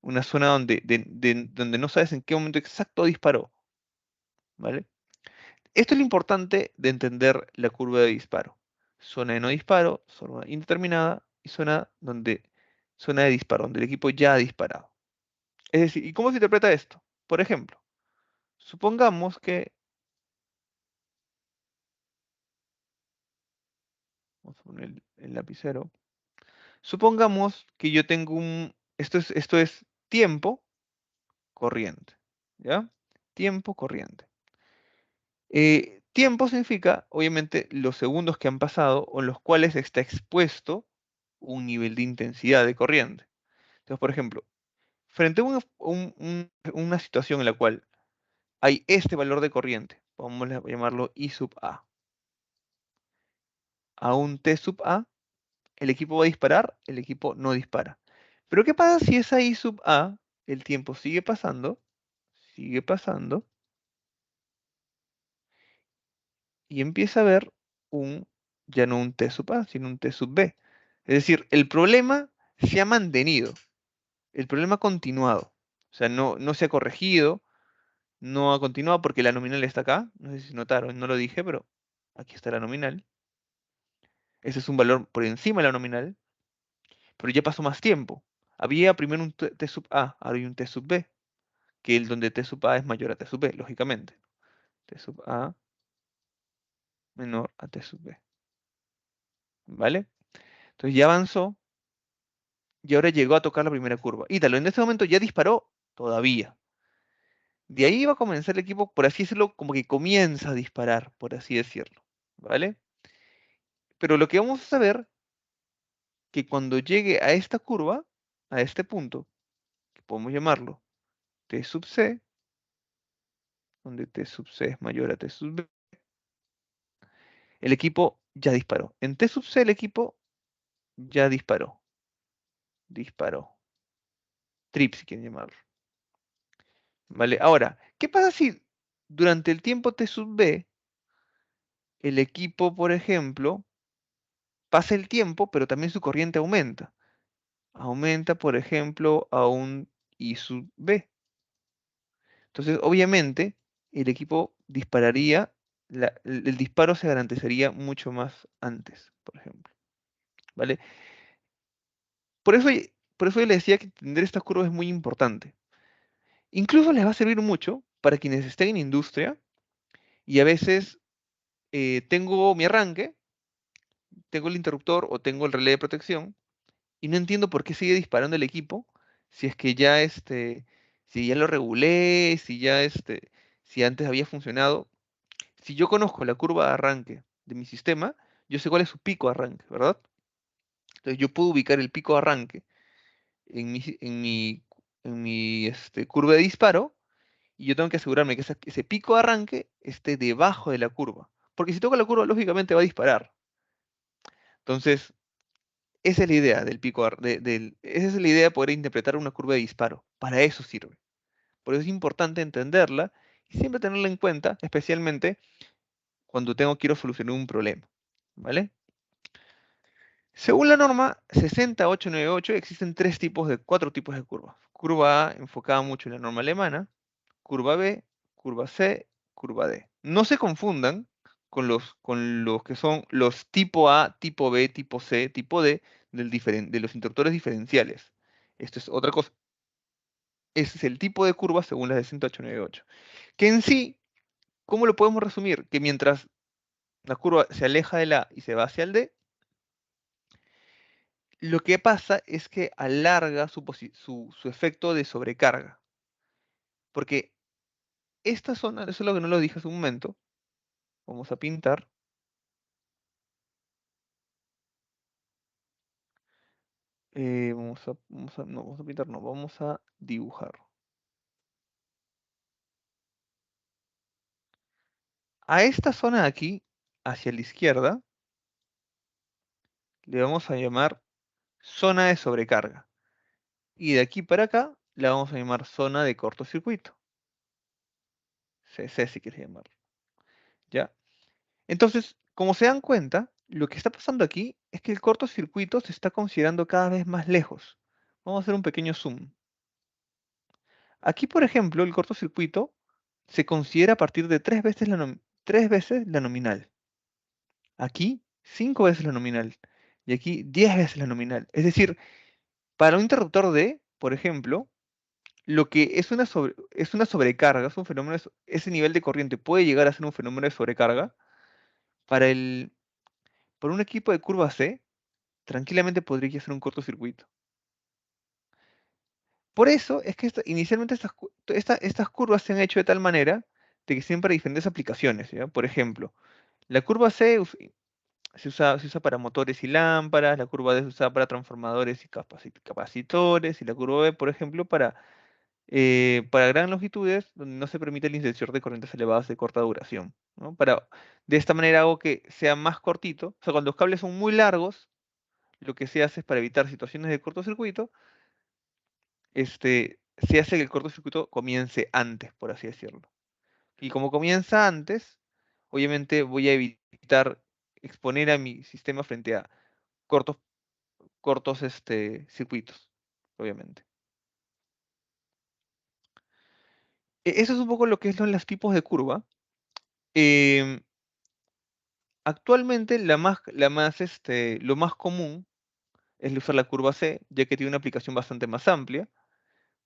Una zona donde no sabes en qué momento exacto disparó, ¿vale? Esto es lo importante de entender la curva de disparo. Zona de no disparo, zona indeterminada y zona de disparo, donde el equipo ya ha disparado. Es decir, ¿y cómo se interpreta esto? Por ejemplo, supongamos que, vamos a poner el lapicero, supongamos que yo tengo esto es tiempo corriente, ¿ya? Tiempo corriente. Tiempo significa, obviamente, los segundos que han pasado o en los cuales está expuesto un nivel de intensidad de corriente. Entonces, por ejemplo, frente a una situación en la cual hay este valor de corriente, vamos a llamarlo I sub a un T sub A, el equipo va a disparar, el equipo no dispara. Pero ¿qué pasa si esa I sub A, el tiempo sigue pasando, y empieza a haber ya no un T sub A, sino un T sub B? Es decir, el problema se ha mantenido, el problema ha continuado. O sea, no se ha corregido, no ha continuado porque la nominal está acá. No sé si notaron, no lo dije, pero aquí está la nominal. Ese es un valor por encima de la nominal, pero ya pasó más tiempo. Había primero un T sub A, ahora hay un T sub B, que es donde T sub A es mayor a T sub B, lógicamente. T sub A menor a T sub B. ¿Vale? Entonces ya avanzó y ahora llegó a tocar la primera curva. Ítalo, en este momento ya disparó todavía. De ahí va a comenzar el equipo, por así decirlo, como que comienza a disparar, por así decirlo. ¿Vale? Pero lo que vamos a saber, que cuando llegue a esta curva, a este punto, que podemos llamarlo T sub C, donde T sub C es mayor a T sub B, el equipo ya disparó. En T sub C el equipo ya disparó. Disparó. Trip, si quieren llamarlo. ¿Vale? Ahora, ¿qué pasa si durante el tiempo T sub B el equipo, por ejemplo, pasa el tiempo, pero también su corriente aumenta? Aumenta, por ejemplo, a un I sub B. Entonces, obviamente, el equipo dispararía, el disparo se garantizaría mucho más antes, por ejemplo. ¿Vale? Por eso, por eso yo le decía que entender estas curvas es muy importante. Incluso les va a servir mucho para quienes estén en industria y a veces tengo mi arranque, tengo el interruptor o tengo el relé de protección y no entiendo por qué sigue disparando el equipo si es que ya si ya lo regulé, si antes había funcionado. Si yo conozco la curva de arranque de mi sistema, yo sé cuál es su pico de arranque, ¿verdad? Entonces yo puedo ubicar el pico de arranque en mi curva de disparo y yo tengo que asegurarme que ese pico de arranque esté debajo de la curva. Porque si toca la curva, lógicamente va a disparar. Entonces, esa es la idea del pico, esa es la idea de poder interpretar una curva de disparo. Para eso sirve. Por eso es importante entenderla y siempre tenerla en cuenta, especialmente cuando quiero solucionar un problema. ¿Vale? Según la norma 60898, existen cuatro tipos de curvas. Curva A enfocada mucho en la norma alemana, curva B, curva C, curva D. No se confundan con los que son los tipo A, tipo B, tipo C, tipo D de los interruptores diferenciales. Esto es otra cosa. Ese es el tipo de curva según la de 60898. Que en sí, ¿cómo lo podemos resumir? Que mientras la curva se aleja del A y se va hacia el D, lo que pasa es que alarga su efecto de sobrecarga. Porque esta zona, eso es lo que no lo dije hace un momento, vamos a pintar. No, vamos a pintar, no, vamos a dibujar. A esta zona de aquí, hacia la izquierda, le vamos a llamar zona de sobrecarga. Y de aquí para acá, la vamos a llamar zona de cortocircuito. CC si quieres llamarlo. ¿Ya? Entonces, como se dan cuenta, lo que está pasando aquí es que el cortocircuito se está considerando cada vez más lejos. Vamos a hacer un pequeño zoom. Aquí, por ejemplo, el cortocircuito se considera a partir de 3 veces la nominal. Aquí, 5 veces la nominal. Y aquí, 10 veces la nominal. Es decir, para un interruptor D, por ejemplo, lo que es una sobrecarga, es un fenómeno, ese nivel de corriente puede llegar a ser un fenómeno de sobrecarga. Para para un equipo de curva C, tranquilamente podría ser un cortocircuito. Por eso es que inicialmente estas curvas se han hecho de tal manera de que siempre hay diferentes aplicaciones, ¿ya? Por ejemplo, la curva C se usa para motores y lámparas, la curva D se usa para transformadores y capacitores, y la curva B, por ejemplo, para gran longitudes, donde no se permite la inserción de corrientes elevadas de corta duración, ¿no? De esta manera hago que sea más cortito. O sea, cuando los cables son muy largos, lo que se hace es para evitar situaciones de cortocircuito, se hace que el cortocircuito comience antes, por así decirlo. Y como comienza antes, obviamente voy a evitar exponer a mi sistema frente a cortos, cortos circuitos, obviamente. Eso es un poco lo que son los tipos de curva. Em, Actualmente lo más común es usar la curva C, ya que tiene una aplicación bastante más amplia,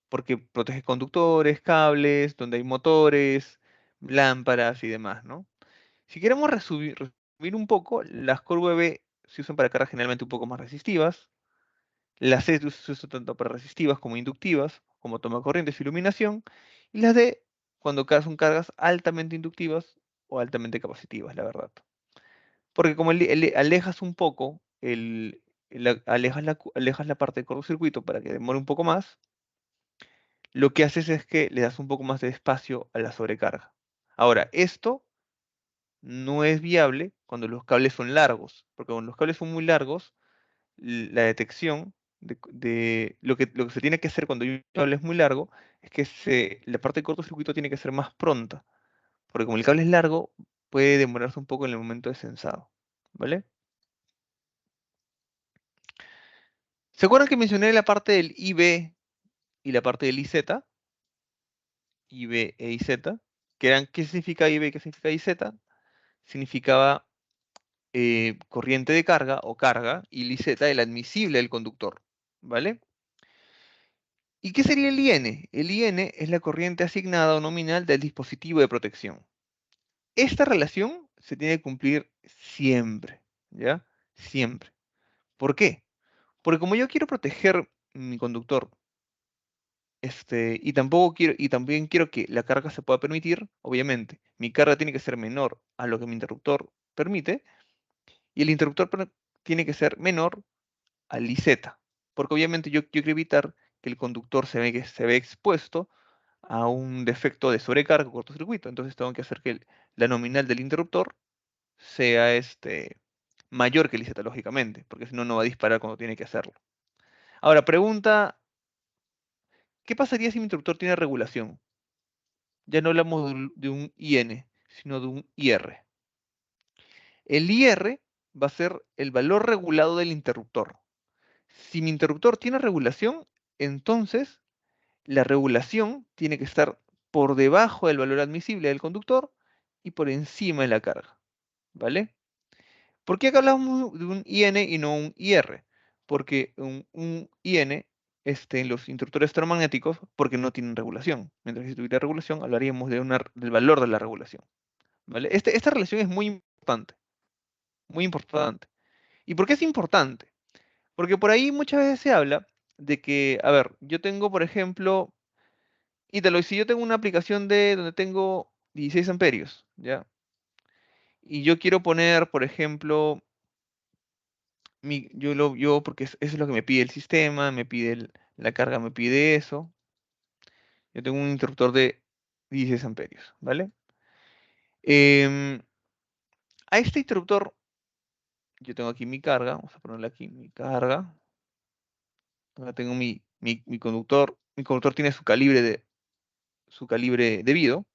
porque protege conductores, cables, donde hay motores, lámparas y demás, ¿no? Si queremos resumir un poco, las curvas B se usan para cargas generalmente un poco más resistivas, las C se usan tanto para resistivas como inductivas, como toma corrientes y iluminación, y las D cuando son cargas altamente inductivas o altamente capacitivas, la verdad. Porque como alejas un poco, alejas la parte de cortocircuito para que demore un poco más, lo que haces es que le das un poco más de espacio a la sobrecarga. Ahora, esto no es viable cuando los cables son largos, porque cuando los cables son muy largos, la detección de lo que se tiene que hacer cuando un cable es muy largo es que la parte de cortocircuito tiene que ser más pronta, porque como el cable es largo, puede demorarse un poco en el momento de sensado, ¿vale? ¿Se acuerdan que mencioné la parte del IB y la parte del IZ? IB e IZ, que eran, ¿qué significa IB y qué significa IZ? Significaba corriente de carga o carga, y el IZ el admisible del conductor, ¿vale? ¿Y qué sería el IN? El IN es la corriente asignada o nominal del dispositivo de protección. Esta relación se tiene que cumplir siempre, ¿ya? Siempre. ¿Por qué? Porque como yo quiero proteger mi conductor, y también quiero que la carga se pueda permitir, obviamente, mi carga tiene que ser menor a lo que mi interruptor permite, y el interruptor tiene que ser menor al IZ, porque obviamente yo quiero evitar que el conductor se ve expuesto a un defecto de sobrecarga o cortocircuito. Entonces tengo que hacer que la nominal del interruptor sea mayor que el IZ, lógicamente, porque si no, no va a disparar cuando tiene que hacerlo. Ahora, pregunta, ¿qué pasaría si mi interruptor tiene regulación? Ya no hablamos de un IN, sino de un IR. El IR va a ser el valor regulado del interruptor. Si mi interruptor tiene regulación, entonces la regulación tiene que estar por debajo del valor admisible del conductor y por encima de la carga, ¿vale? ¿Por qué acá hablamos de un IN y no un IR? Porque un IN, en los interruptores electromagnéticos, porque no tienen regulación. Mientras que si tuviera regulación, hablaríamos del valor de la regulación, ¿vale? Esta relación es muy importante, muy importante. ¿Y por qué es importante? Porque por ahí muchas veces se habla de que, a ver, yo tengo, por ejemplo, Ítalo, si yo tengo una aplicación donde tengo 16 amperios, ¿ya? Y yo quiero poner, por ejemplo, porque eso es lo que me pide el sistema, la carga me pide eso. Yo tengo un interruptor de 16 amperios, ¿vale? Em, a este interruptor, yo tengo aquí mi carga, vamos a ponerle aquí mi carga. Acá tengo mi conductor. Mi conductor tiene su calibre debido.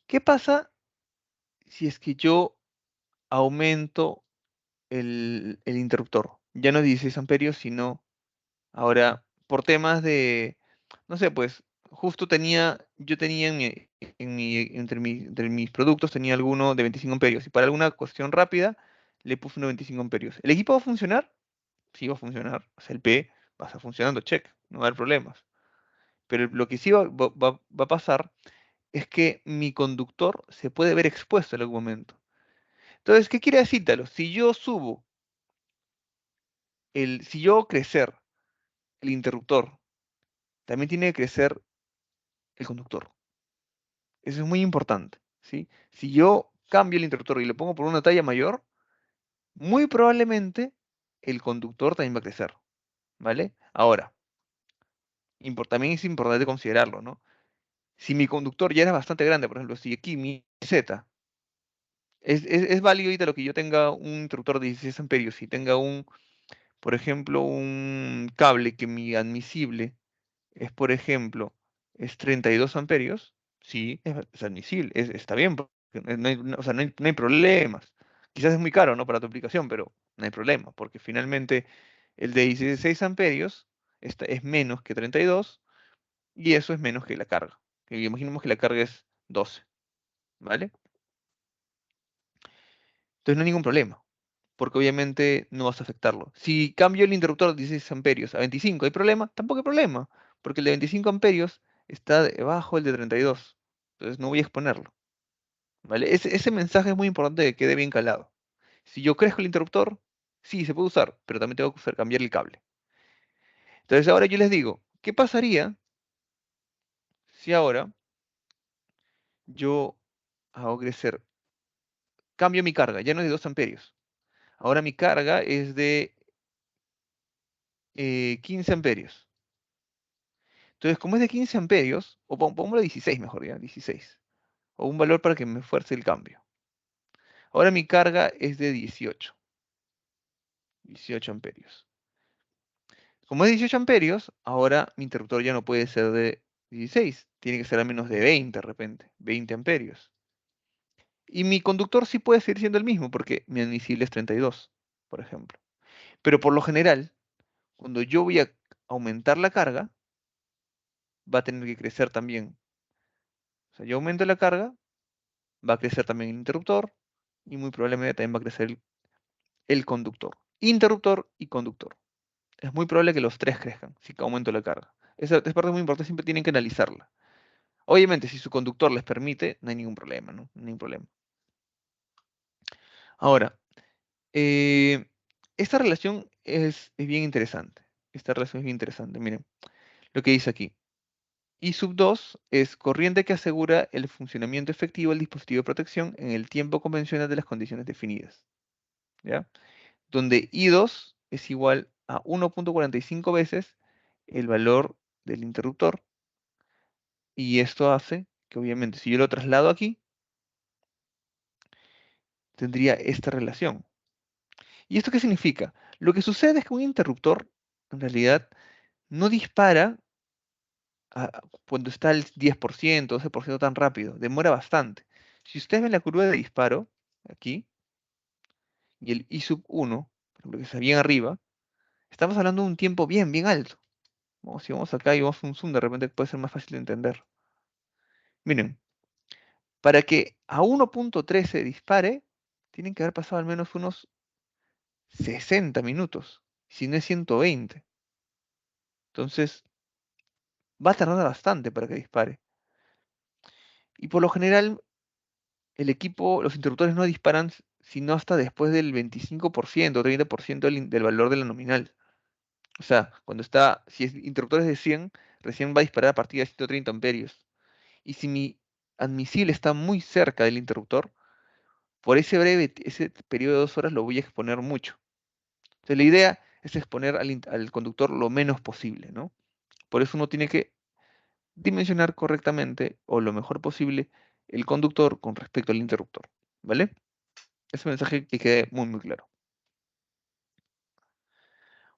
¿Qué pasa si es que yo aumento el interruptor? Ya no 16 amperios, sino ahora por temas no sé, pues justo yo tenía entre mis productos tenía alguno de 25 amperios y para alguna cuestión rápida le puse uno de 25 amperios. ¿El equipo va a funcionar? Sí va a funcionar. O sea, el P va a estar funcionando, check, no va a haber problemas. Pero lo que sí va a pasar es que mi conductor se puede ver expuesto en algún momento. Entonces, ¿qué quiere decir, Talo? Si yo hago crecer el interruptor, también tiene que crecer el conductor. Eso es muy importante, ¿sí? Si yo cambio el interruptor y lo pongo por una talla mayor, muy probablemente el conductor también va a crecer, ¿vale? Ahora, también es importante considerarlo, ¿no? Si mi conductor ya era bastante grande, por ejemplo, si aquí mi Z es válido ahorita lo que yo tenga un interruptor de 16 amperios y tenga por ejemplo, un cable que mi admisible es, por ejemplo, es 32 amperios, sí, es admisible, está bien, porque o sea, no hay problemas. Quizás es muy caro, ¿no? Para tu aplicación, pero no hay problema, porque finalmente el de 16 amperios es menos que 32 y eso es menos que la carga. Que imaginemos que la carga es 12, ¿vale? Entonces no hay ningún problema. porque obviamente no vas a afectarlo. Si cambio el interruptor de 16 amperios a 25, ¿hay problema? Tampoco hay problema, porque el de 25 amperios está debajo del de 32. Entonces no voy a exponerlo. ¿Vale? Ese mensaje es muy importante que quede bien calado. Si yo crezco el interruptor, sí, se puede usar, pero también tengo que cambiar el cable. Entonces ahora yo les digo, ¿qué pasaría si ahora yo hago crecer, cambio mi carga, ya no es de 2 amperios? Ahora mi carga es de 15 amperios. Entonces, como es de 15 amperios, o pongámoslo 16 mejor ya, 16. O un valor para que me fuerce el cambio. Ahora mi carga es de 18 amperios. Como es 18 amperios, ahora mi interruptor ya no puede ser de 16. Tiene que ser al menos de 20 de repente, 20 amperios. Y mi conductor sí puede seguir siendo el mismo, porque mi admisible es 32, por ejemplo. Pero por lo general, cuando yo voy a aumentar la carga, va a tener que crecer también. O sea, yo aumento la carga, va a crecer también el interruptor, y muy probablemente también va a crecer el conductor. Interruptor y conductor. Es muy probable que los tres crezcan si aumento la carga. Esa parte muy importante, siempre tienen que analizarla. Obviamente, si su conductor les permite, no hay ningún problema, ¿no? No hay ningún problema. Ahora, esta relación es bien interesante. Esta relación es bien interesante. Miren, lo que dice aquí. I sub 2 es corriente que asegura el funcionamiento efectivo del dispositivo de protección en el tiempo convencional de las condiciones definidas. ¿Ya? Donde I2 es igual a 1.45 veces el valor del interruptor. Y esto hace que obviamente si yo lo traslado aquí, tendría esta relación. ¿Y esto qué significa? Lo que sucede es que un interruptor en realidad no dispara cuando está al 10%, 12% tan rápido. Demora bastante. Si ustedes ven la curva de disparo, aquí, y el I sub 1, por ejemplo, que está bien arriba, estamos hablando de un tiempo bien, bien alto. Si vamos acá y vamos a un zoom, de repente puede ser más fácil de entender. Miren, para que a 1.13 dispare, tienen que haber pasado al menos unos 60 minutos, si no es 120. Entonces, va a tardar bastante para que dispare. Y por lo general, el equipo, los interruptores no disparan sino hasta después del 25% o 30% del valor de la nominal. O sea, cuando está, si es interruptores de 100, recién va a disparar a partir de 130 amperios. Y si mi admisible está muy cerca del interruptor, por ese periodo de 2 horas lo voy a exponer mucho. Entonces la idea es exponer al conductor lo menos posible, ¿no? Por eso uno tiene que dimensionar correctamente o lo mejor posible el conductor con respecto al interruptor, ¿vale? Ese mensaje que quede muy, muy claro.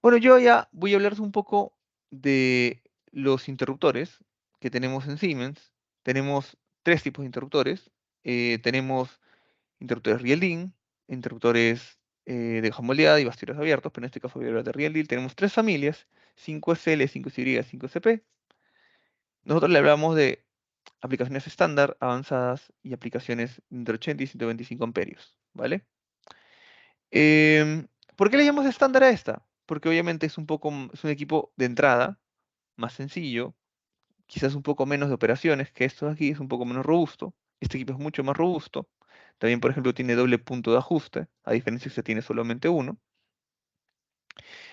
Bueno, yo ya voy a hablarles un poco de los interruptores que tenemos en Siemens. Tenemos 3 tipos de interruptores. Tenemos interruptores real-in, interruptores de hoja moldeada y bastidores abiertos, pero en este caso voy a hablar de real-in. Tenemos 3 familias, 5SL, 5SY, 5SP. Nosotros le hablamos de aplicaciones estándar, avanzadas y aplicaciones entre 80 y 125 amperios, ¿vale? ¿Por qué le llamamos estándar a esta? Porque obviamente es es un equipo de entrada, más sencillo, quizás un poco menos de operaciones, que esto de aquí es un poco menos robusto. Este equipo es mucho más robusto. También, por ejemplo, tiene doble punto de ajuste, a diferencia de que tiene solamente uno.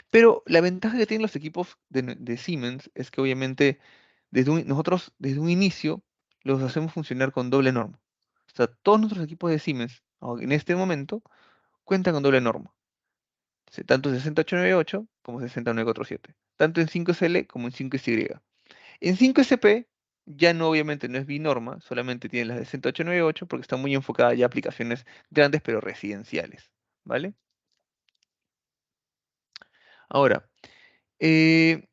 Pero la ventaja que tienen los equipos de Siemens es que obviamente nosotros desde un inicio los hacemos funcionar con doble norma. O sea, todos nuestros equipos de Siemens en este momento cuentan con doble norma. Tanto 60898 como 60947. Tanto en 5SL como en 5SY. En 5SP ya no, obviamente no es binorma, solamente tiene las de 60898 porque está muy enfocada ya a aplicaciones grandes pero residenciales. ¿Vale? Ahora, eh,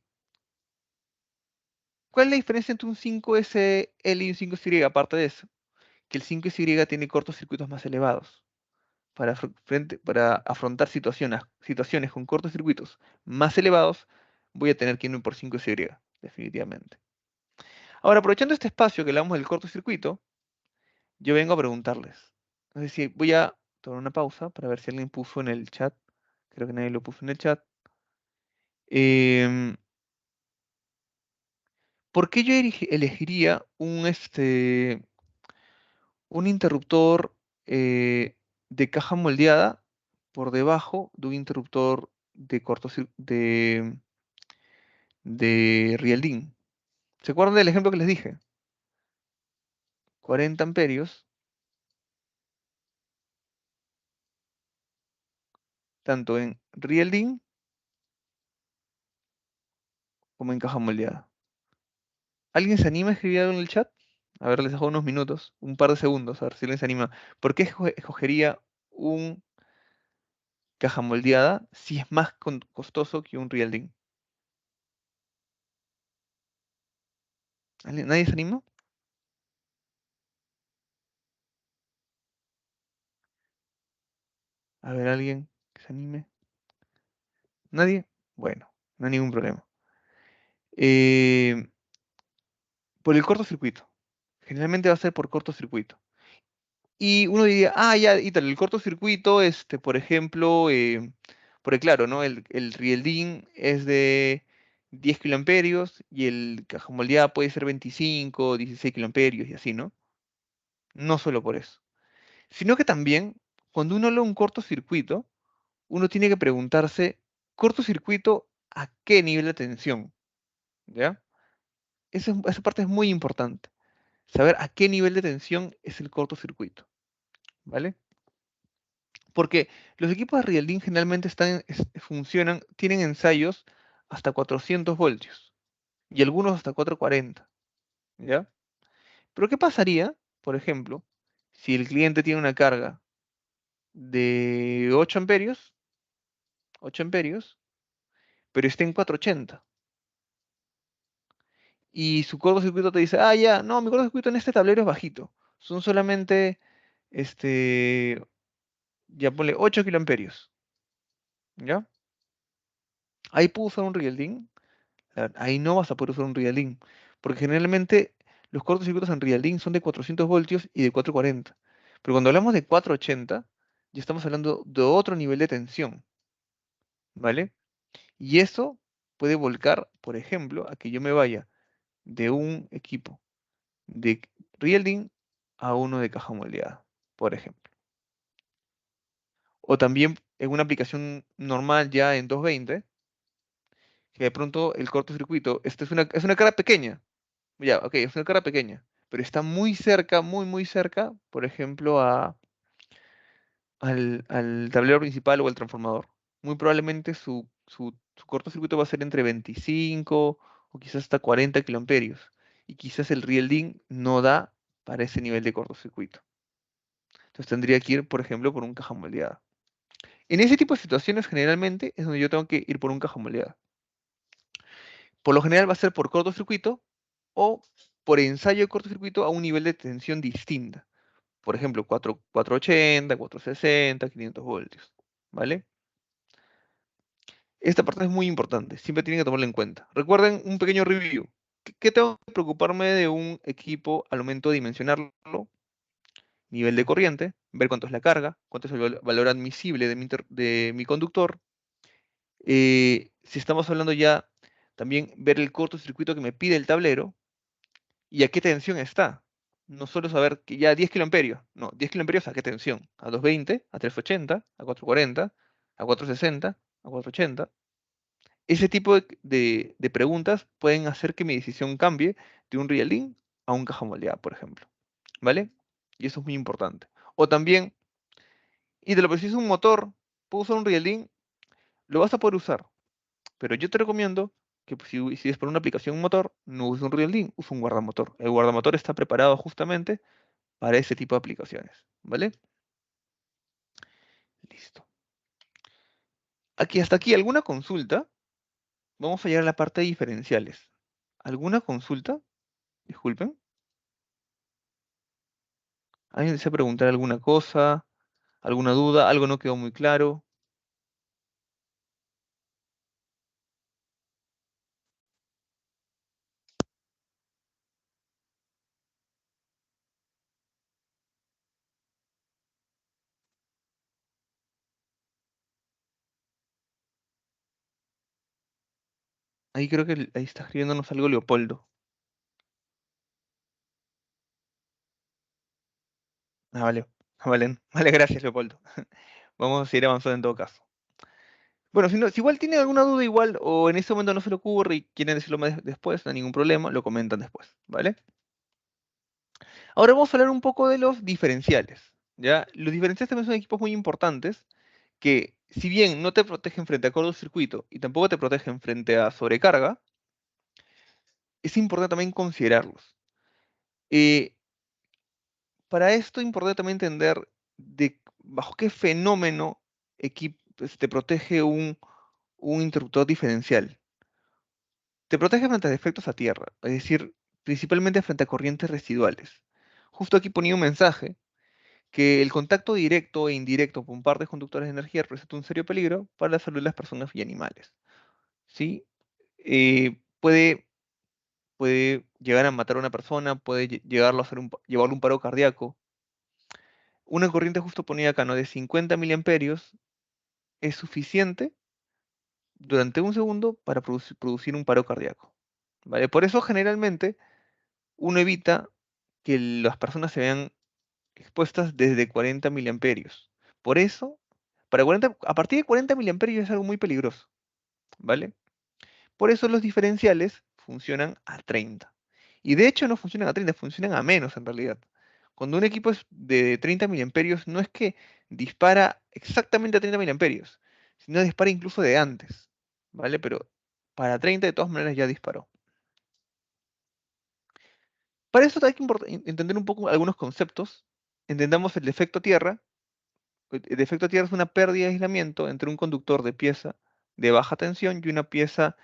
¿cuál es la diferencia entre un 5SL y un 5SY? Aparte de eso, que el 5SY tiene cortocircuitos más elevados. Para afrontar situaciones con cortocircuitos más elevados, voy a tener que irme por 5SY, definitivamente. Ahora, aprovechando este espacio que hablamos del cortocircuito, yo vengo a preguntarles. Es decir, voy a tomar una pausa para ver si alguien puso en el chat. Creo que nadie lo puso en el chat. Em, ¿Por qué yo elegiría un interruptor de caja moldeada por debajo de un interruptor de de Rieldin? ¿Se acuerdan del ejemplo que les dije? 40 amperios, tanto en Rieldin como en caja moldeada. ¿Alguien se anima a escribir algo en el chat? A ver, les dejo unos minutos, un par de segundos, a ver si alguien se anima. ¿Por qué escogería un caja moldeada si es más costoso que un Rieldin? ¿Nadie se anima? A ver, alguien que se anime. ¿Nadie? Bueno, no hay ningún problema. Eh, por el cortocircuito. Generalmente va a ser por cortocircuito. Y uno diría, ah, ya, y tal, el cortocircuito, por ejemplo, porque claro, ¿no? El Rieldin es de 10 kiloamperios y el caja moldeada puede ser 25, 16 kiloamperios y así, ¿no? No solo por eso. Sino que también, cuando uno habla de un cortocircuito, uno tiene que preguntarse, ¿cortocircuito a qué nivel de tensión? ¿Ya? Esa parte es muy importante. Saber a qué nivel de tensión es el cortocircuito, ¿vale? Porque los equipos de Rieldin generalmente funcionan, tienen ensayos hasta 400 voltios y algunos hasta 440, ¿ya? Pero ¿qué pasaría, por ejemplo, si el cliente tiene una carga de 8 amperios, pero está en 480 y su cortocircuito te dice, ah, ya, no, mi cortocircuito en este tablero es bajito, son solamente, este, ya ponle 8 kiloamperios, ¿ya? Ahí puedo usar un Rieldin. Ahí no vas a poder usar un Rieldin, porque generalmente los cortocircuitos en Rieldin son de 400 voltios y de 440. Pero cuando hablamos de 480, ya estamos hablando de otro nivel de tensión, ¿vale? Y eso puede volcar, por ejemplo, a que yo me vaya de un equipo de Rieldin a uno de caja moldeada, por ejemplo. O también en una aplicación normal ya en 220, que de pronto el cortocircuito, es una cara pequeña. Ya, ok, es una carga pequeña, pero está muy cerca, muy cerca, por ejemplo, al tablero principal o al transformador. Muy probablemente su cortocircuito va a ser entre 25 o quizás hasta 40 kiloamperios. Y quizás el Rieldin no da para ese nivel de cortocircuito. Entonces tendría que ir, por ejemplo, por un caja moldeada. En ese tipo de situaciones, generalmente, es donde yo tengo que ir por un caja moldeada. Por lo general va a ser por cortocircuito o por ensayo de cortocircuito a un nivel de tensión distinta. Por ejemplo, 480, 460, 500 voltios, ¿vale? Esta parte es muy importante, siempre tienen que tomarla en cuenta. Recuerden un pequeño review. ¿Qué tengo que preocuparme de un equipo al momento de dimensionarlo? Nivel de corriente, ver cuánto es la carga, cuánto es el valor admisible de mi conductor. Si estamos hablando ya, también ver el cortocircuito que me pide el tablero y a qué tensión está. No solo saber que ya 10 kiloamperios, no, 10 kiloamperios a qué tensión, a 220, a 380, a 440, a 460, a 480. Ese tipo de preguntas pueden hacer que mi decisión cambie de un Rieldin a un caja moldeada, por ejemplo. ¿Vale? Y eso es muy importante. O también, y de lo que si es un motor, puedo usar un Rieldin, lo vas a poder usar. Pero yo te recomiendo que pues, si es por una aplicación motor, no uses un Rieldin, usa un guardamotor. El guardamotor está preparado justamente para ese tipo de aplicaciones, ¿vale? Listo. Hasta aquí, ¿alguna consulta? Vamos a llegar a la parte de diferenciales. ¿Alguna consulta? Disculpen. ¿Alguien desea preguntar alguna cosa? ¿Alguna duda? ¿Algo no quedó muy claro? Ahí creo que ahí está escribiéndonos algo Leopoldo. Ah, vale. Vale, vale, gracias, Leopoldo. Vamos a seguir avanzando en todo caso. Bueno, si igual tienen alguna duda igual, o en ese momento no se le ocurre y quieren decirlo más después, no hay ningún problema, lo comentan después, ¿vale? Ahora vamos a hablar un poco de los diferenciales, ¿ya? Los diferenciales también son equipos muy importantes que, si bien no te protegen frente a cortocircuito y tampoco te protegen frente a sobrecarga, es importante también considerarlos. Eh, para esto es importante también entender bajo qué fenómeno te protege un interruptor diferencial. Te protege frente a defectos a tierra, es decir, principalmente frente a corrientes residuales. Justo aquí ponía un mensaje que el contacto directo e indirecto con partes conductoras de energía representa un serio peligro para la salud de las personas y animales. ¿Sí? Puede llegar a matar a una persona, puede llevarlo a llevarlo a un paro cardíaco. Una corriente justo ponía acá, ¿no? De 50 miliamperios es suficiente durante un segundo para producir un paro cardíaco. ¿Vale? Por eso generalmente uno evita que las personas se vean expuestas desde 40 miliamperios. Por eso, a partir de 40 miliamperios es algo muy peligroso, ¿vale? Por eso los diferenciales funcionan a 30. Y de hecho no funcionan a 30, funcionan a menos en realidad. Cuando un equipo es de 30 miliamperios, no es que dispara exactamente a 30 miliamperios, sino dispara incluso de antes, ¿vale? Pero para 30 de todas maneras ya disparó. Para eso hay que entender un poco algunos conceptos. Entendamos el defecto tierra. El defecto tierra es una pérdida de aislamiento entre un conductor de pieza de baja tensión y una pieza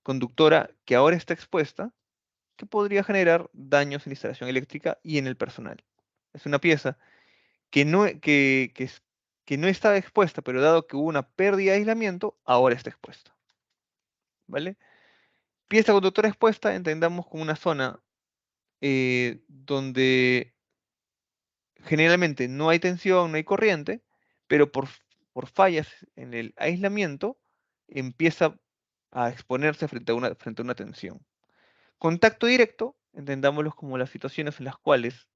conductora que ahora está expuesta, que podría generar daños en la instalación eléctrica y en el personal. Es una pieza que no estaba expuesta, pero dado que hubo una pérdida de aislamiento, ahora está expuesta. ¿Vale? Pieza conductora expuesta entendamos como una zona donde generalmente no hay tensión, no hay corriente, pero por fallas en el aislamiento empieza a exponerse frente a una tensión. Contacto directo, entendámoslo como las situaciones en las cuales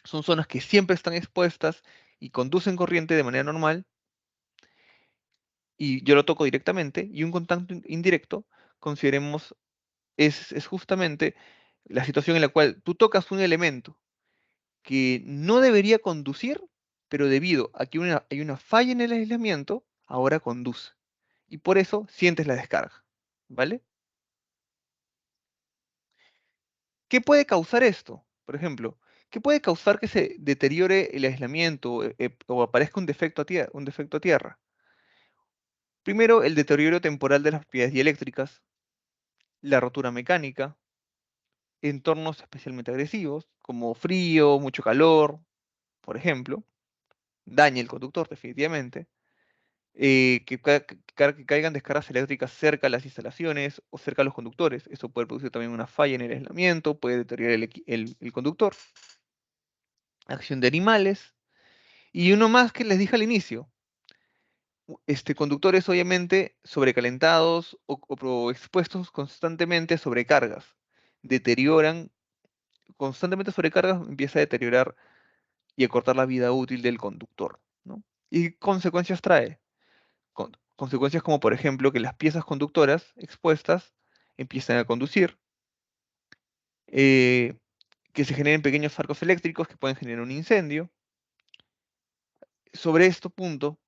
son zonas que siempre están expuestas y conducen corriente de manera normal, y yo lo toco directamente, y un contacto indirecto, consideremos, es justamente la situación en la cual tú tocas un elemento que no debería conducir, pero debido a que hay una falla en el aislamiento, ahora conduce. Y por eso sientes la descarga. ¿Vale? ¿Qué puede causar esto? Por ejemplo, ¿qué puede causar que se deteriore el aislamiento o aparezca un defecto a tierra? Primero, el deterioro temporal de las propiedades dieléctricas, la rotura mecánica, entornos especialmente agresivos, como frío, mucho calor, por ejemplo, daña el conductor definitivamente, que caigan descargas eléctricas cerca de las instalaciones o cerca de los conductores. Eso puede producir también una falla en el aislamiento, puede deteriorar el conductor. Acción de animales. Y uno más que les dije al inicio. Conductores obviamente sobrecalentados o expuestos constantemente a sobrecargas. Deterioran, constantemente sobrecargas empieza a deteriorar y a cortar la vida útil del conductor, ¿no? ¿Y qué consecuencias trae? Consecuencias como, por ejemplo, que las piezas conductoras expuestas empiezan a conducir, eh, que se generen pequeños arcos eléctricos que pueden generar un incendio. Sobre este punto,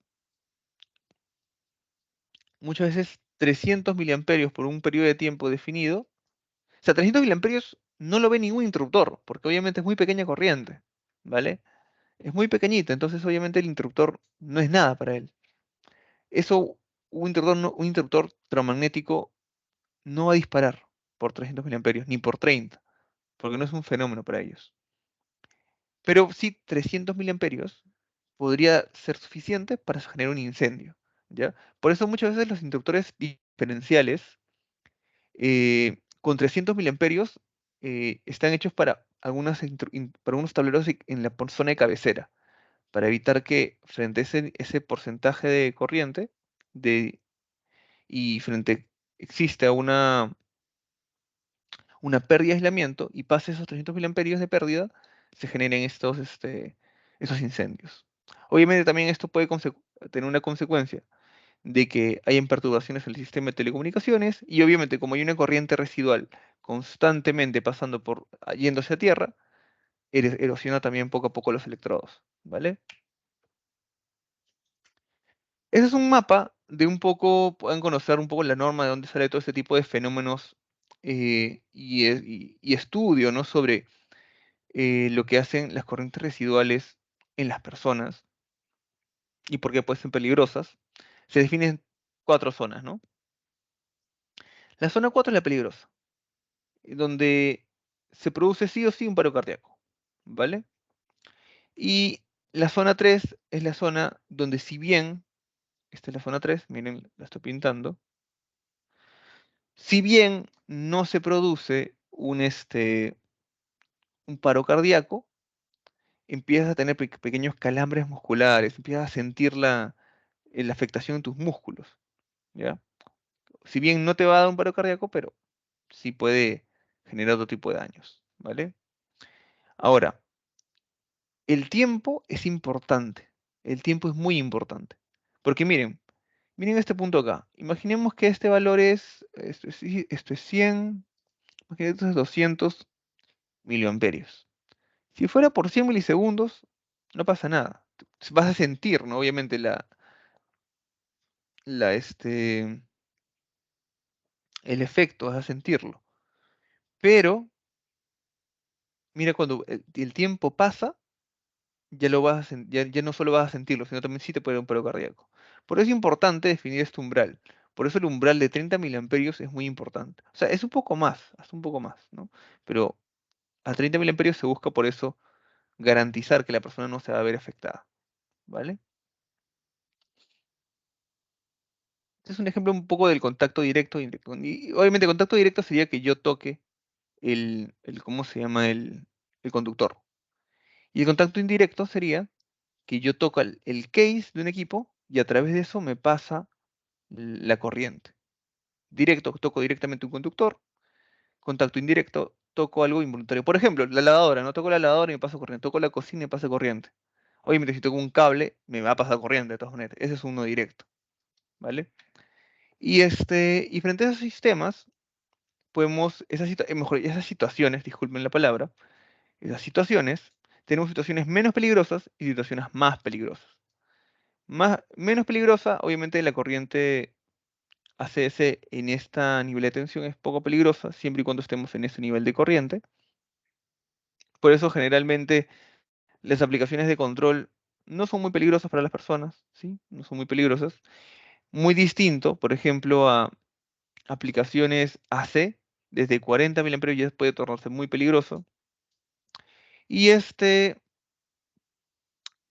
muchas veces 300 miliamperios por un periodo de tiempo definido, o sea, 300 miliamperios no lo ve ningún interruptor, porque obviamente es muy pequeña corriente, ¿vale? Es muy pequeñita, entonces obviamente el interruptor no es nada para él. Eso, un interruptor electromagnético no va a disparar por 300 miliamperios, ni por 30, porque no es un fenómeno para ellos. Pero sí, 300 miliamperios podría ser suficiente para generar un incendio, ¿ya? Por eso muchas veces los interruptores diferenciales con 300 miliamperios están hechos para para algunos tableros en la zona de cabecera, para evitar que frente a ese porcentaje de corriente de, y frente existe una pérdida de aislamiento y pase esos 300 miliamperios de pérdida, se generen esos incendios. Obviamente también esto puede tener una consecuencia de que hayan perturbaciones en el sistema de telecomunicaciones y obviamente como hay una corriente residual constantemente pasando yendo hacia tierra, erosiona también poco a poco los electrodos, ¿vale? Ese es un mapa de un poco, puedan conocer un poco la norma de dónde sale todo este tipo de fenómenos y estudio, ¿no? Sobre lo que hacen las corrientes residuales en las personas y por qué pueden ser peligrosas. Se definen 4 zonas, ¿no? La zona 4 es la peligrosa, donde se produce sí o sí un paro cardíaco, ¿vale? Y la zona 3 es la zona donde si bien, esta es la zona 3, miren, la estoy pintando, si bien no se produce un paro cardíaco, empiezas a tener pequeños calambres musculares, empiezas a sentir la afectación en tus músculos, ¿ya? Si bien no te va a dar un paro cardíaco, pero sí puede generar otro tipo de daños, ¿vale? Ahora, el tiempo es importante, el tiempo es muy importante, porque miren este punto acá, imaginemos que este valor esto es 100, imagínate esto es 200 miliamperios. Si fuera por 100 milisegundos, no pasa nada. Vas a sentir, ¿no? Obviamente la, este, el efecto, vas a sentirlo. Pero, mira, cuando el tiempo pasa, ya no solo vas a sentirlo, sino también sí te puede dar un paro cardíaco. Por eso es importante definir este umbral. Por eso el umbral de 30 miliamperios es muy importante. O sea, es un poco más, hasta un poco más, ¿no? Pero a 30 miliamperios se busca por eso garantizar que la persona no se va a ver afectada, ¿vale? Este es un ejemplo un poco del contacto directo e indirecto. Y obviamente contacto directo sería que yo toque ¿cómo se llama? El conductor. Y el contacto indirecto sería que yo toco el case de un equipo y a través de eso me pasa la corriente. Directo, toco directamente un conductor. Contacto indirecto, toco algo involuntario. Por ejemplo, la lavadora, no toco la lavadora y me paso corriente. Toco la cocina y me pasa corriente. Obviamente si toco un cable, me va a pasar corriente de todas maneras. Ese es uno directo, ¿vale? Y frente a esos sistemas, podemos, esas situaciones, disculpen la palabra, esas situaciones, tenemos situaciones menos peligrosas y situaciones más peligrosas. Menos peligrosa, obviamente la corriente ACS en esta nivel de tensión es poco peligrosa, siempre y cuando estemos en ese nivel de corriente. Por eso generalmente las aplicaciones de control no son muy peligrosas para las personas, ¿sí? No son muy peligrosas. Muy distinto, por ejemplo, a aplicaciones AC, desde 40 mA ya puede tornarse muy peligroso. Y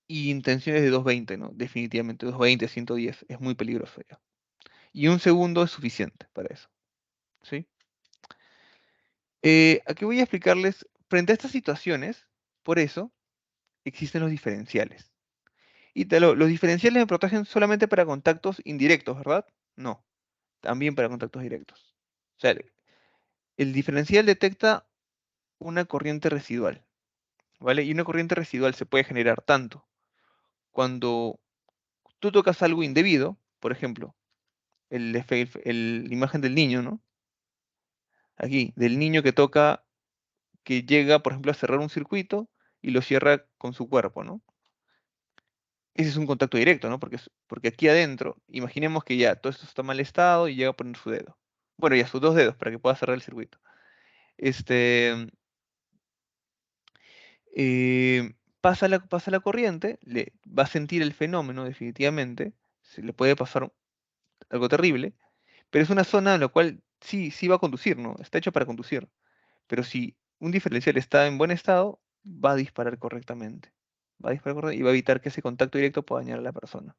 intenciones de 220, ¿no? Definitivamente 220, 110, es muy peligroso ya. Y un segundo es suficiente para eso, ¿sí? Aquí voy a explicarles, frente a estas situaciones, por eso existen los diferenciales. Y los diferenciales me protegen solamente para contactos indirectos, ¿verdad? No, también para contactos directos. O sea, el diferencial detecta una corriente residual, ¿vale? Y una corriente residual se puede generar tanto cuando tú tocas algo indebido, por ejemplo, la imagen del niño, ¿no? Aquí, del niño que llega, por ejemplo, a cerrar un circuito y lo cierra con su cuerpo, ¿no? Ese es un contacto directo, ¿no? Porque aquí adentro, imaginemos que ya todo esto está mal estado y llega a poner su dedo. Bueno, ya sus 2 dedos para que pueda cerrar el circuito. Este, pasa la corriente, va a sentir el fenómeno definitivamente, se le puede pasar algo terrible, pero es una zona en la cual sí va a conducir, ¿no? Está hecho para conducir. Pero si un diferencial está en buen estado, va a disparar correctamente. Va a disparar correctamente y va a evitar que ese contacto directo pueda dañar a la persona.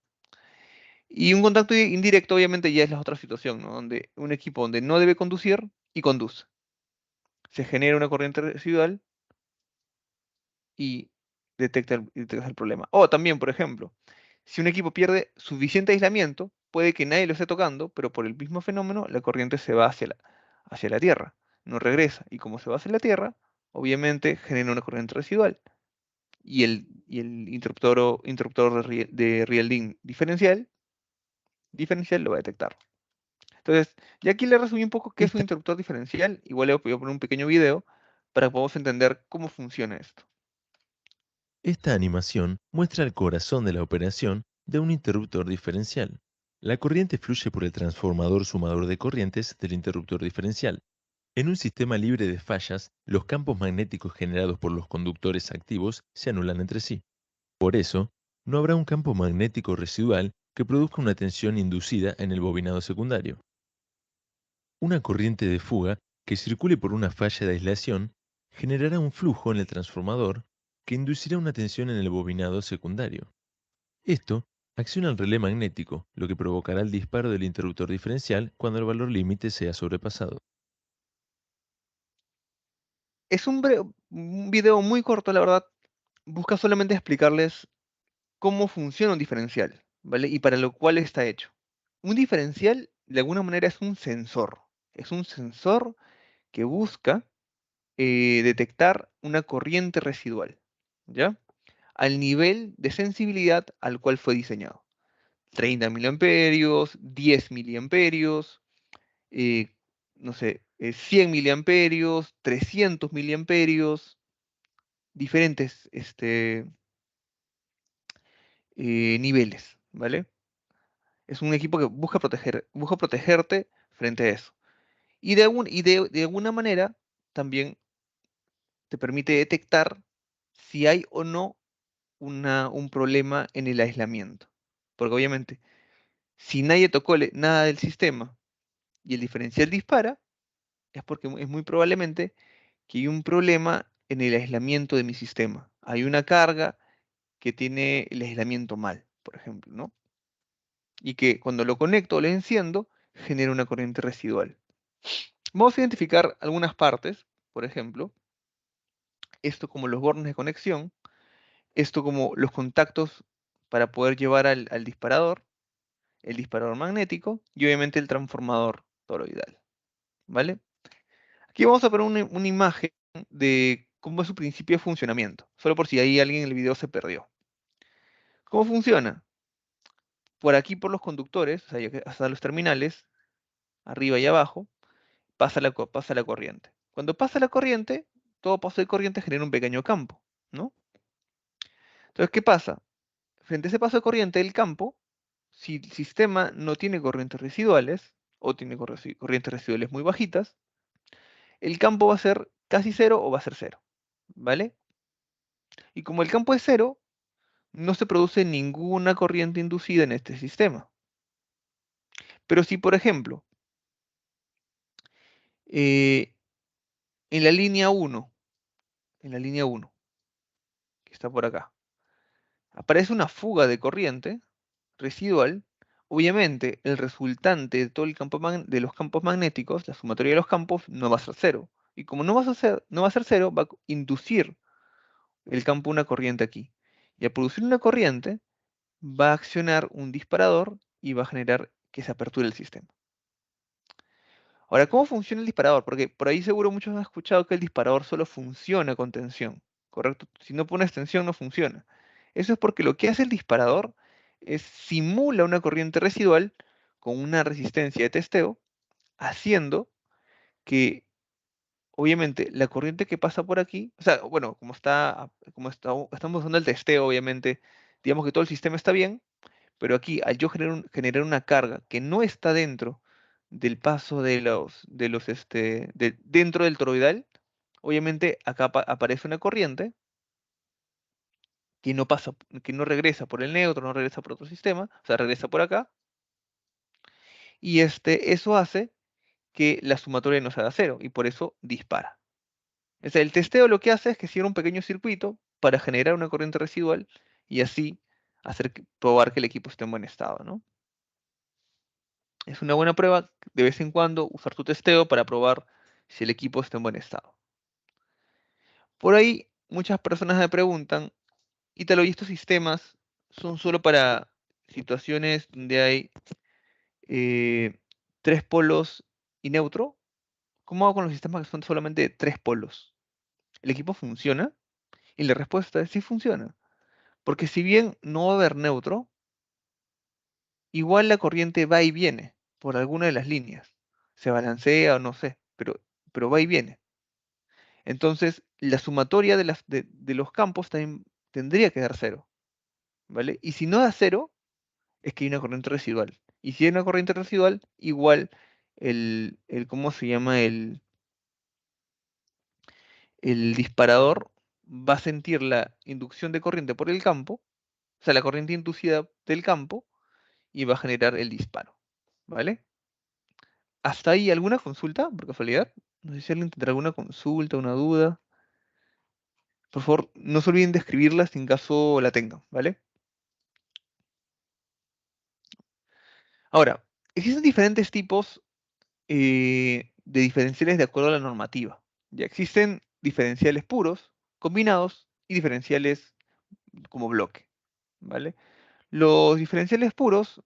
Y un contacto indirecto obviamente ya es la otra situación, ¿no? Donde un equipo donde no debe conducir y conduce. Se genera una corriente residual y detecta el problema. O también, por ejemplo, si un equipo pierde suficiente aislamiento, puede que nadie lo esté tocando, pero por el mismo fenómeno la corriente se va hacia la Tierra, no regresa. Y como se va hacia la Tierra, obviamente genera una corriente residual. Y el interruptor de Rielding diferencial lo va a detectar. Entonces, ya aquí le resumí un poco qué es un interruptor diferencial. Igual le voy a poner un pequeño video para que podamos entender cómo funciona esto. Esta animación muestra el corazón de la operación de un interruptor diferencial. La corriente fluye por el transformador sumador de corrientes del interruptor diferencial. En un sistema libre de fallas, los campos magnéticos generados por los conductores activos se anulan entre sí. Por eso, no habrá un campo magnético residual que produzca una tensión inducida en el bobinado secundario. Una corriente de fuga que circule por una falla de aislación generará un flujo en el transformador que inducirá una tensión en el bobinado secundario. Esto acciona el relé magnético, lo que provocará el disparo del interruptor diferencial cuando el valor límite sea sobrepasado. Es un video muy corto, la verdad. Busca solamente explicarles cómo funciona un diferencial, ¿vale? Y para lo cual está hecho. Un diferencial, de alguna manera, es un sensor. Es un sensor que busca detectar una corriente residual, ¿ya? Al nivel de sensibilidad al cual fue diseñado. 30 miliamperios, 10 miliamperios, eh, no sé, 100 miliamperios, 300 miliamperios, diferentes niveles, ¿vale? Es un equipo que busca protegerte frente a eso. De alguna manera también te permite detectar si hay o no un problema en el aislamiento. Porque obviamente, si nadie tocó nada del sistema y el diferencial dispara, es porque es muy probablemente que hay un problema en el aislamiento de mi sistema. Hay una carga que tiene el aislamiento mal, por ejemplo, ¿no? Y que cuando lo conecto o lo enciendo, genera una corriente residual. Vamos a identificar algunas partes, por ejemplo, esto como los bornes de conexión, esto como los contactos para poder llevar al disparador, el disparador magnético y obviamente el transformador toroidal, ¿vale? Aquí vamos a poner una imagen de cómo es su principio de funcionamiento, solo por si ahí alguien en el video se perdió. ¿Cómo funciona? Por aquí, por los conductores, o sea, hasta los terminales, arriba y abajo, pasa la corriente. Cuando pasa la corriente, todo paso de corriente genera un pequeño campo, ¿no? Entonces, ¿qué pasa? Frente a ese paso de corriente del campo, si el sistema no tiene corrientes residuales, o tiene corrientes residuales muy bajitas, el campo va a ser casi cero o va a ser cero, ¿vale? Y como el campo es cero, no se produce ninguna corriente inducida en este sistema. Pero si, por ejemplo, eh, en la línea 1, que está por acá, aparece una fuga de corriente residual, obviamente el resultante de todo el campo de los campos magnéticos, la sumatoria de los campos, no va a ser cero. Y como no va a ser cero, va a inducir el campo una corriente aquí. Y al producir una corriente, va a accionar un disparador y va a generar que se aperture el sistema. Ahora, ¿cómo funciona el disparador? Porque por ahí seguro muchos han escuchado que el disparador solo funciona con tensión, ¿correcto? Si no pones tensión no funciona. Eso es porque lo que hace el disparador es simula una corriente residual con una resistencia de testeo, haciendo que, obviamente, la corriente que pasa por aquí, o sea, bueno, estamos usando el testeo, obviamente, digamos que todo el sistema está bien, pero aquí, al yo generar una carga que no está dentro del paso dentro del toroidal, obviamente acá aparece una corriente que no pasa, que no regresa por el neutro, no regresa por otro sistema, o sea, regresa por acá, y eso hace que la sumatoria no se haga cero, y por eso dispara. O sea, el testeo lo que hace es que cierra un pequeño circuito para generar una corriente residual y así probar que el equipo esté en buen estado, ¿no? Es una buena prueba de vez en cuando usar tu testeo para probar si el equipo está en buen estado. Por ahí muchas personas me preguntan, Ítalo, ¿y estos sistemas son solo para situaciones donde hay tres polos y neutro, ¿cómo hago con los sistemas que son solamente tres polos? ¿El equipo funciona? Y la respuesta es sí funciona. Porque si bien no va a haber neutro, igual la corriente va y viene por alguna de las líneas. Se balancea o no sé, pero va y viene. Entonces, la sumatoria de los campos también tendría que dar cero, ¿vale? Y si no da cero, es que hay una corriente residual. Y si hay una corriente residual, igual ¿cómo se llama? El disparador va a sentir la inducción de corriente por el campo, o sea, la corriente inducida del campo, y va a generar el disparo, ¿vale? ¿Hasta ahí alguna consulta, por casualidad? No sé si alguien tendrá alguna consulta, una duda. Por favor, no se olviden de escribirla si en caso la tengan, ¿vale? Ahora, existen diferentes tipos de diferenciales de acuerdo a la normativa. Ya existen diferenciales puros, combinados y diferenciales como bloque, ¿vale? Los diferenciales puros,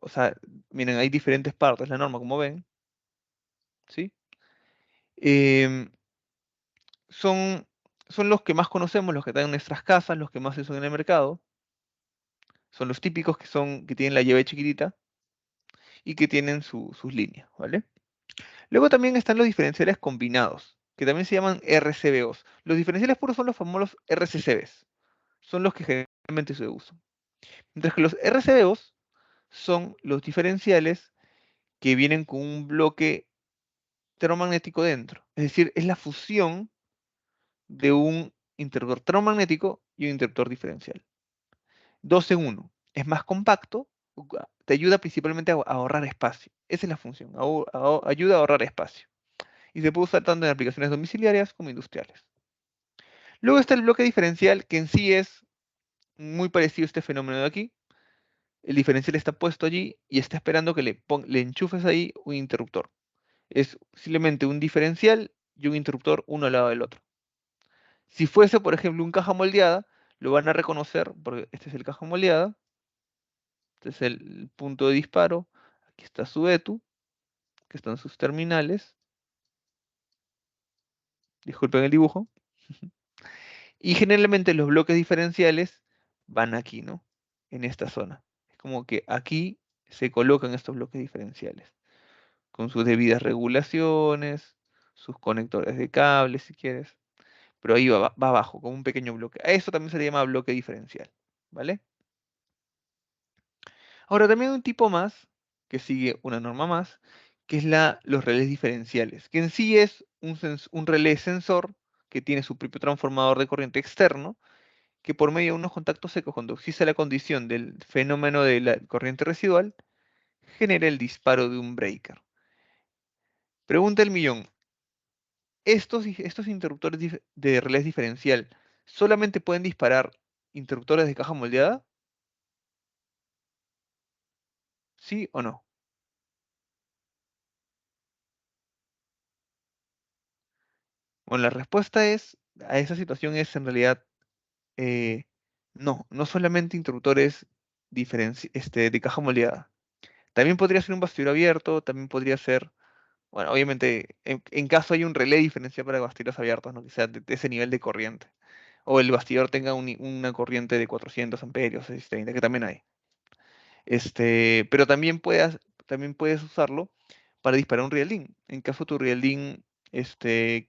o sea, miren, hay diferentes partes, la norma, como ven, ¿sí? Em, son, son los que más conocemos, los que están en nuestras casas, los que más se usan en el mercado. Son los típicos que tienen la llave chiquitita y que tienen sus líneas, ¿vale? Luego también están los diferenciales combinados, que también se llaman RCBOs. Los diferenciales puros son los famosos RCCBs, son los que generalmente se usan. Mientras que los RCBOs son los diferenciales que vienen con un bloque termomagnético dentro. Es decir, es la fusión de un interruptor termomagnético y un interruptor diferencial. Dos en uno. Es más compacto, te ayuda principalmente a ahorrar espacio. Esa es la función, ayuda a ahorrar espacio. Y se puede usar tanto en aplicaciones domiciliarias como industriales. Luego está el bloque diferencial, que en sí es muy parecido a este fenómeno de aquí. El diferencial está puesto allí y está esperando que le enchufes ahí un interruptor. Es simplemente un diferencial y un interruptor uno al lado del otro. Si fuese, por ejemplo, un caja moldeada, lo van a reconocer, porque este es el caja moldeada, este es el punto de disparo, aquí está su ETU, que están sus terminales, disculpen el dibujo, y generalmente los bloques diferenciales van aquí, ¿no? En esta zona. Es como que aquí se colocan estos bloques diferenciales, con sus debidas regulaciones, sus conectores de cable, si quieres, pero ahí va abajo, como un pequeño bloque. A eso también se le llama bloque diferencial, ¿vale? Ahora también hay un tipo más, que sigue una norma más, que es los relés diferenciales, que en sí es un relé sensor que tiene su propio transformador de corriente externo, que por medio de unos contactos secos, cuando existe la condición del fenómeno de la corriente residual, genera el disparo de un breaker. Pregunta el millón, ¿estos interruptores de relés diferencial solamente pueden disparar interruptores de caja moldeada? ¿Sí o no? Bueno, la respuesta a esa situación es en realidad eh, no solamente interruptores de caja moldeada. También podría ser un bastidor abierto, también podría ser, bueno, obviamente, en caso hay un relé diferencial para bastidores abiertos, ¿no? Que sea de ese nivel de corriente. O el bastidor tenga una corriente de 400 amperios, 630, que también hay. Pero también puedes usarlo para disparar un rielding. En caso tu rielding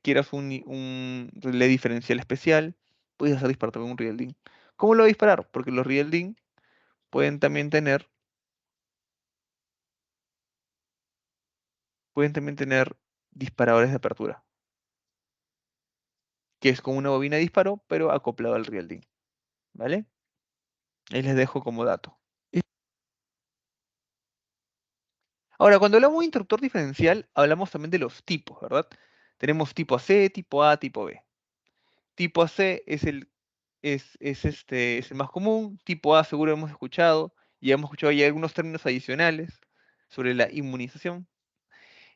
quieras un relé diferencial especial, puedes hacer disparar con un rielding. ¿Cómo lo va a disparar? Porque los rielding pueden también tener, pueden también tener disparadores de apertura, que es como una bobina de disparo, pero acoplado al rielding. ¿Vale? Ahí les dejo como dato. Ahora, cuando hablamos de interruptor diferencial, hablamos también de los tipos, ¿verdad? Tenemos tipo AC, tipo A, tipo B. Tipo AC es el más común, tipo A seguro hemos escuchado, y hemos escuchado ya algunos términos adicionales sobre la inmunización.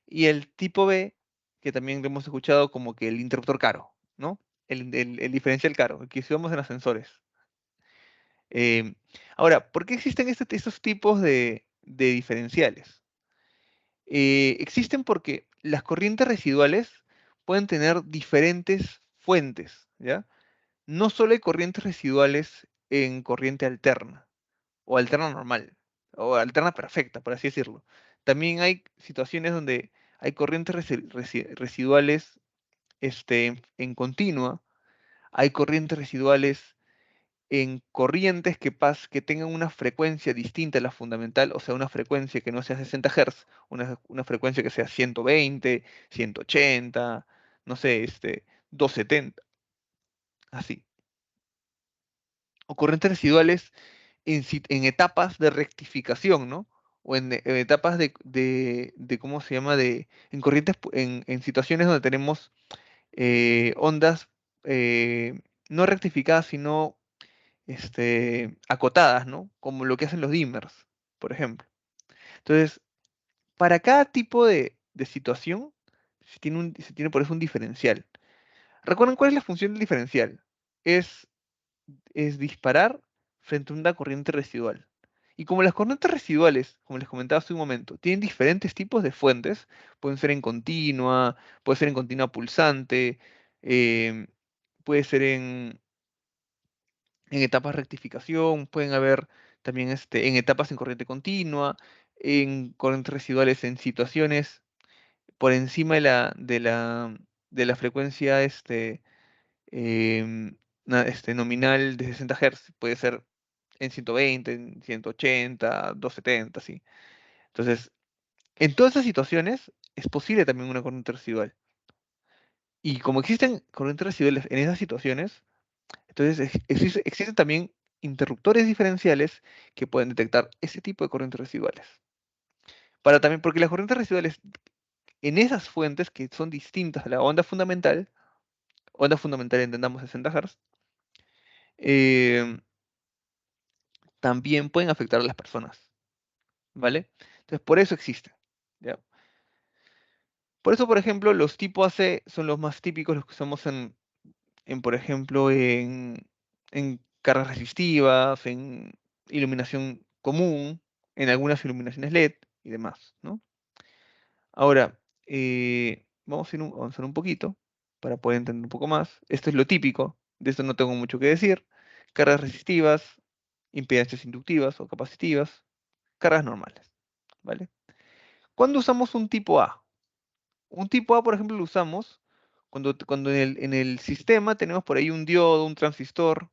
Y el tipo B, que también hemos escuchado como que el interruptor caro, ¿no? El diferencial caro, el que usamos en ascensores. Ahora, ¿por qué existen estos tipos de diferenciales. Existen porque las corrientes residuales pueden tener diferentes fuentes, ¿ya? No solo hay corrientes residuales en corriente alterna, o alterna normal, o alterna perfecta, por así decirlo. También hay situaciones donde hay corrientes residuales en continua, hay corrientes residuales en corrientes que tengan una frecuencia distinta a la fundamental, o sea, una frecuencia que no sea 60 Hz, una frecuencia que sea 120, 180, no sé, 270, así. O corrientes residuales en etapas de rectificación, ¿no? O en etapas ¿cómo se llama? En corrientes, en situaciones donde tenemos ondas no rectificadas, sino acotadas, ¿no? Como lo que hacen los dimmers, por ejemplo. Entonces, para cada tipo de situación, se tiene por eso un diferencial. ¿Recuerdan cuál es la función del diferencial? Es, es disparar frente a una corriente residual. Y como las corrientes residuales, como les comentaba hace un momento, tienen diferentes tipos de fuentes, pueden ser en continua, puede ser en continua pulsante, em, puede ser en etapas de rectificación, pueden haber también en etapas en corriente continua, en corrientes residuales en situaciones por encima de la frecuencia nominal de 60 Hz, puede ser en 120, en 180, 270, así. Entonces, en todas esas situaciones es posible también una corriente residual. Y como existen corrientes residuales en esas situaciones, entonces existen también interruptores diferenciales que pueden detectar ese tipo de corrientes residuales. Porque las corrientes residuales en esas fuentes que son distintas a la onda fundamental entendamos 60 Hz, eh, también pueden afectar a las personas, ¿vale? Entonces por eso existen, ¿ya? Por eso, por ejemplo, los tipo AC son los más típicos, los que usamos por ejemplo, en cargas resistivas, en iluminación común, en algunas iluminaciones LED y demás, ¿no? Ahora, vamos a avanzar un poquito para poder entender un poco más. Esto es lo típico, de esto no tengo mucho que decir. Cargas resistivas, impedancias inductivas o capacitivas, cargas normales, ¿vale? ¿Cuándo usamos un tipo A? Un tipo A, por ejemplo, lo usamos cuando en el sistema tenemos por ahí un diodo, un transistor.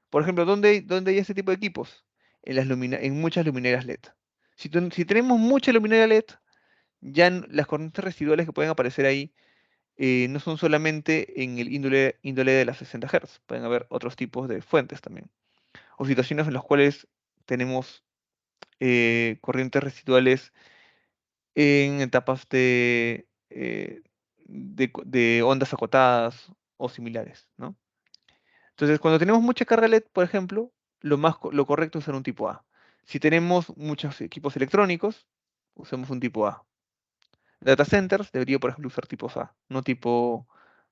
Por ejemplo, ¿dónde hay ese tipo de equipos? En muchas luminarias LED. Si tenemos mucha luminaria LED, las corrientes residuales que pueden aparecer ahí no son solamente en el índole de las 60 Hz, pueden haber otros tipos de fuentes también. O situaciones en las cuales tenemos corrientes residuales en etapas de ondas acotadas o similares, ¿no? Entonces, cuando tenemos mucha carga LED, por ejemplo, lo correcto es usar un tipo A. Si tenemos muchos equipos electrónicos, usemos un tipo A. Data centers debería, por ejemplo, usar tipos A, no tipo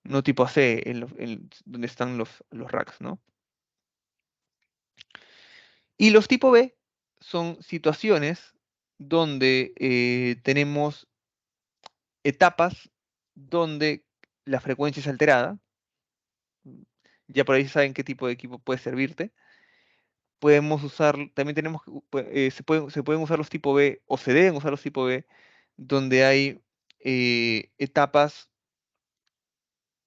AC donde están los racks, ¿no? Y los tipo B son situaciones donde tenemos etapas donde la frecuencia es alterada. Ya por ahí saben qué tipo de equipo puede servirte. Podemos usar, también tenemos, se pueden usar los tipo B o se deben usar los tipo B donde hay etapas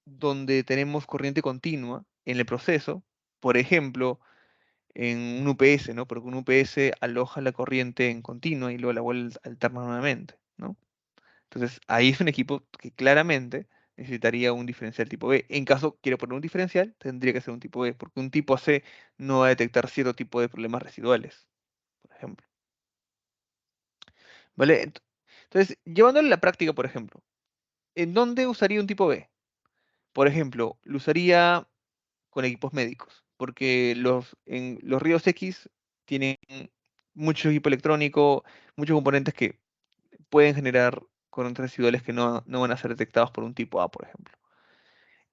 donde tenemos corriente continua en el proceso, por ejemplo, en un UPS, ¿no? Porque un UPS aloja la corriente en continua y luego la vuelve a alternar nuevamente, ¿no? Entonces, ahí es un equipo que claramente necesitaría un diferencial tipo B. En caso quiero poner un diferencial, tendría que ser un tipo B, porque un tipo C no va a detectar cierto tipo de problemas residuales, por ejemplo. ¿Vale? Entonces, llevándolo a la práctica, por ejemplo, ¿en dónde usaría un tipo B? Por ejemplo, lo usaría con equipos médicos, porque en los rayos X tienen mucho equipo electrónico, muchos componentes que pueden generar corrientes residuales que no van a ser detectados por un tipo A, por ejemplo.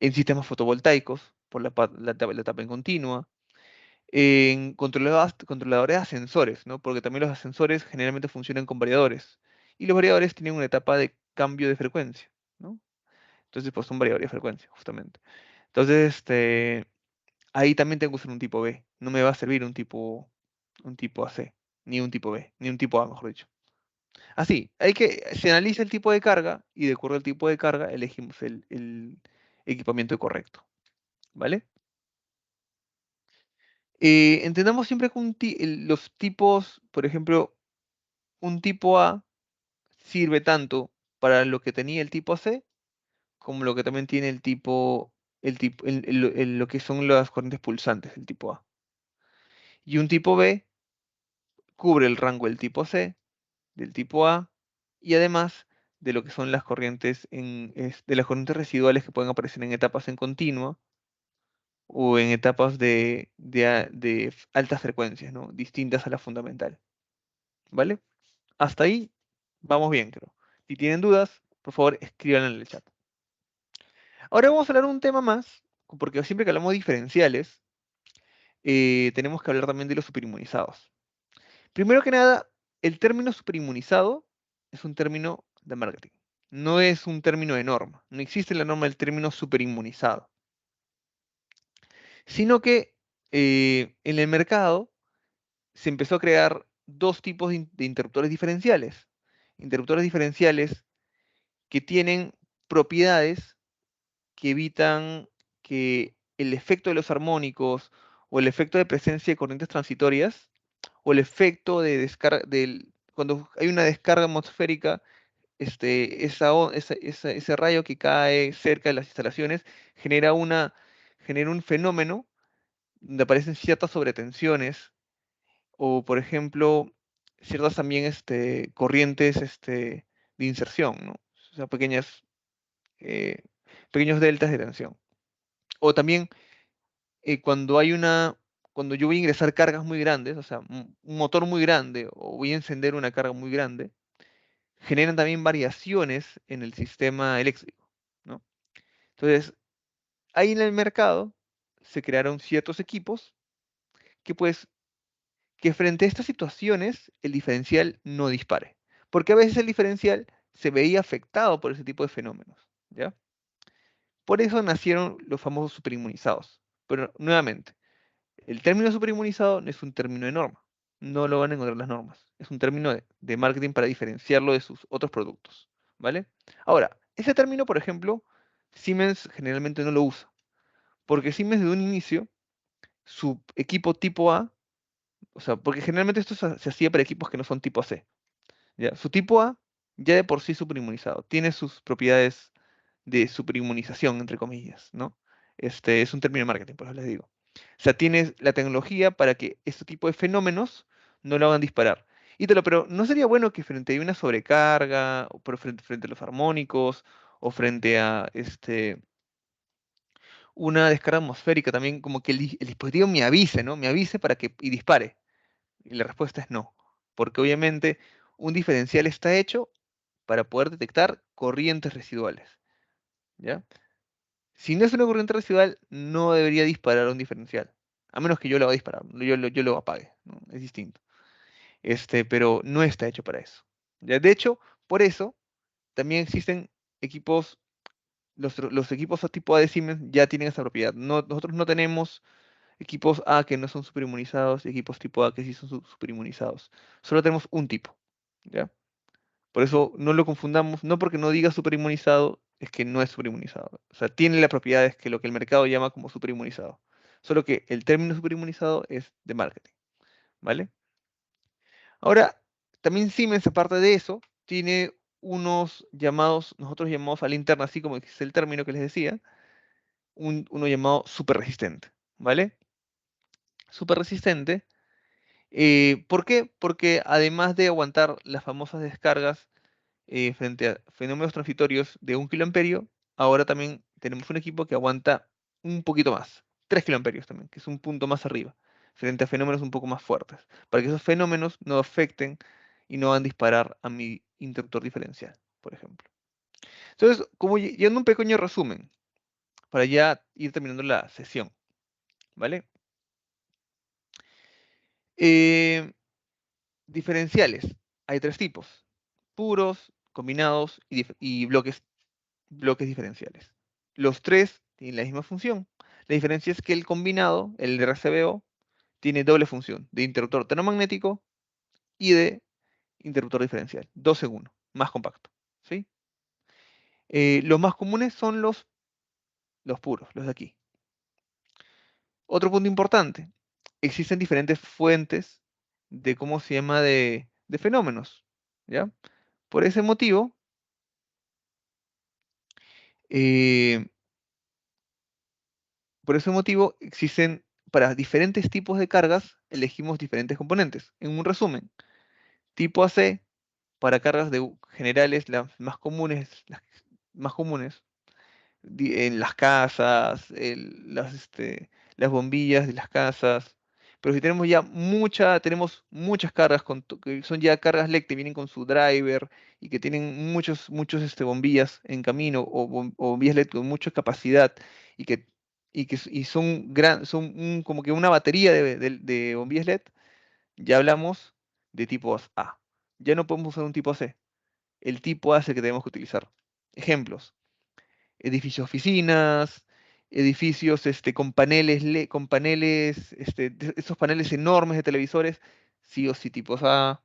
En sistemas fotovoltaicos, por la etapa en continua, en controladores de ascensores, ¿no? Porque también los ascensores generalmente funcionan con variadores. Y los variadores tienen una etapa de cambio de frecuencia, ¿no? Entonces, pues son variadores de frecuencia, justamente. Entonces, ahí también tengo que usar un tipo B. No me va a servir un tipo AC, ni un tipo B, ni un tipo A, mejor dicho. Así, se analiza el tipo de carga y de acuerdo al tipo de carga elegimos el equipamiento correcto, ¿vale? Entendamos siempre que los tipos, por ejemplo, un tipo A sirve tanto para lo que tenía el tipo C como lo que también tiene lo que son las corrientes pulsantes del tipo A. Y un tipo B cubre el rango del tipo C, del tipo A, y además de lo que son las corrientes de las corrientes residuales que pueden aparecer en etapas en continua o en etapas de altas frecuencias, ¿no? Distintas a la fundamental. ¿Vale? Hasta ahí vamos bien, creo. Si tienen dudas, por favor, escríbanlo en el chat. Ahora vamos a hablar de un tema más, porque siempre que hablamos de diferenciales, tenemos que hablar también de los superinmunizados. Primero que nada, el término superinmunizado es un término de marketing. No es un término de norma. No existe en la norma el término superinmunizado. Sino que en el mercado se empezó a crear dos tipos de interruptores diferenciales. Interruptores diferenciales que tienen propiedades que evitan que el efecto de los armónicos o el efecto de presencia de corrientes transitorias o el efecto de descarga cuando hay una descarga atmosférica, ese rayo que cae cerca de las instalaciones genera un fenómeno donde aparecen ciertas sobretensiones o, por ejemplo, ciertas también corrientes de inserción, ¿no? O sea, eh, pequeños deltas de tensión. O también cuando yo voy a ingresar cargas muy grandes, o sea, un motor muy grande, o voy a encender una carga muy grande, generan también variaciones en el sistema eléctrico, ¿no? Entonces, ahí en el mercado se crearon ciertos equipos que pues, que frente a estas situaciones, el diferencial no dispare. Porque a veces el diferencial se veía afectado por ese tipo de fenómenos, ¿ya? Por eso nacieron los famosos superinmunizados. Pero nuevamente, el término superinmunizado no es un término de norma. No lo van a encontrar en las normas. Es un término de marketing para diferenciarlo de sus otros productos. ¿Vale? Ahora, ese término, por ejemplo, Siemens generalmente no lo usa. Porque Siemens desde un inicio, su equipo tipo A, o sea, porque generalmente esto se hacía para equipos que no son tipo C. ¿Ya? Su tipo A ya de por sí es superinmunizado. Tiene sus propiedades de superinmunización, entre comillas, ¿no? Es un término de marketing, por eso les digo. O sea, tienes la tecnología para que este tipo de fenómenos no lo hagan disparar. Pero ¿no sería bueno que frente a una sobrecarga, o frente a los armónicos, o frente a una descarga atmosférica también, como que el dispositivo me avise, ¿no? Me avise y dispare? Y la respuesta es no, porque obviamente un diferencial está hecho para poder detectar corrientes residuales, ¿ya? Si no es una corriente residual, no debería disparar un diferencial. A menos que yo lo haga disparar, yo lo apague, ¿no? Es distinto. Pero no está hecho para eso. ¿Ya? De hecho, por eso también existen equipos, los equipos a tipo A de Siemens ya tienen esa propiedad. Nosotros no tenemos equipos A que no son superinmunizados y equipos tipo A que sí son superinmunizados. Solo tenemos un tipo. ¿Ya? Por eso no lo confundamos, no porque no diga superinmunizado, es que no es superinmunizado. O sea, tiene las propiedades que lo que el mercado llama como superinmunizado. Solo que el término superinmunizado es de marketing, ¿vale? Ahora, también Siemens, aparte de eso, tiene nosotros llamamos a la interna, así como es el término que les decía, uno llamado super resistente, ¿vale? Super resistente. ¿Por qué? Porque además de aguantar las famosas descargas frente a fenómenos transitorios de 1 kA, ahora también tenemos un equipo que aguanta un poquito más, 3 kA también, que es un punto más arriba, frente a fenómenos un poco más fuertes, para que esos fenómenos no afecten y no hagan disparar a mi interruptor diferencial, por ejemplo. Entonces, como yendo un pequeño resumen, para ya ir terminando la sesión, ¿vale? Diferenciales. Hay tres tipos. Puros, combinados y bloques diferenciales. Los tres tienen la misma función. La diferencia es que el combinado, el RCBO, tiene doble función, de interruptor termomagnético y de interruptor diferencial. 2 en 1, más compacto. ¿Sí? Los más comunes son los puros, los de aquí. Otro punto importante, existen diferentes fuentes de cómo se llama de fenómenos, ¿ya? Por ese motivo, eh, existen para diferentes tipos de cargas, elegimos diferentes componentes. En un resumen, tipo AC, para cargas generales, las más comunes, en las casas, las bombillas de las casas. Pero si tenemos ya tenemos muchas cargas que son ya cargas LEC que vienen con su driver y que tienen muchos bombillas en camino o bombillas LED con mucha capacidad y que, son como que una batería de bombillas LED, ya hablamos de tipos A. Ya no podemos usar un tipo C. El tipo A es el que tenemos que utilizar. Ejemplos: edificios oficinas, edificios con paneles, esos paneles enormes de televisores, sí o sí tipos A.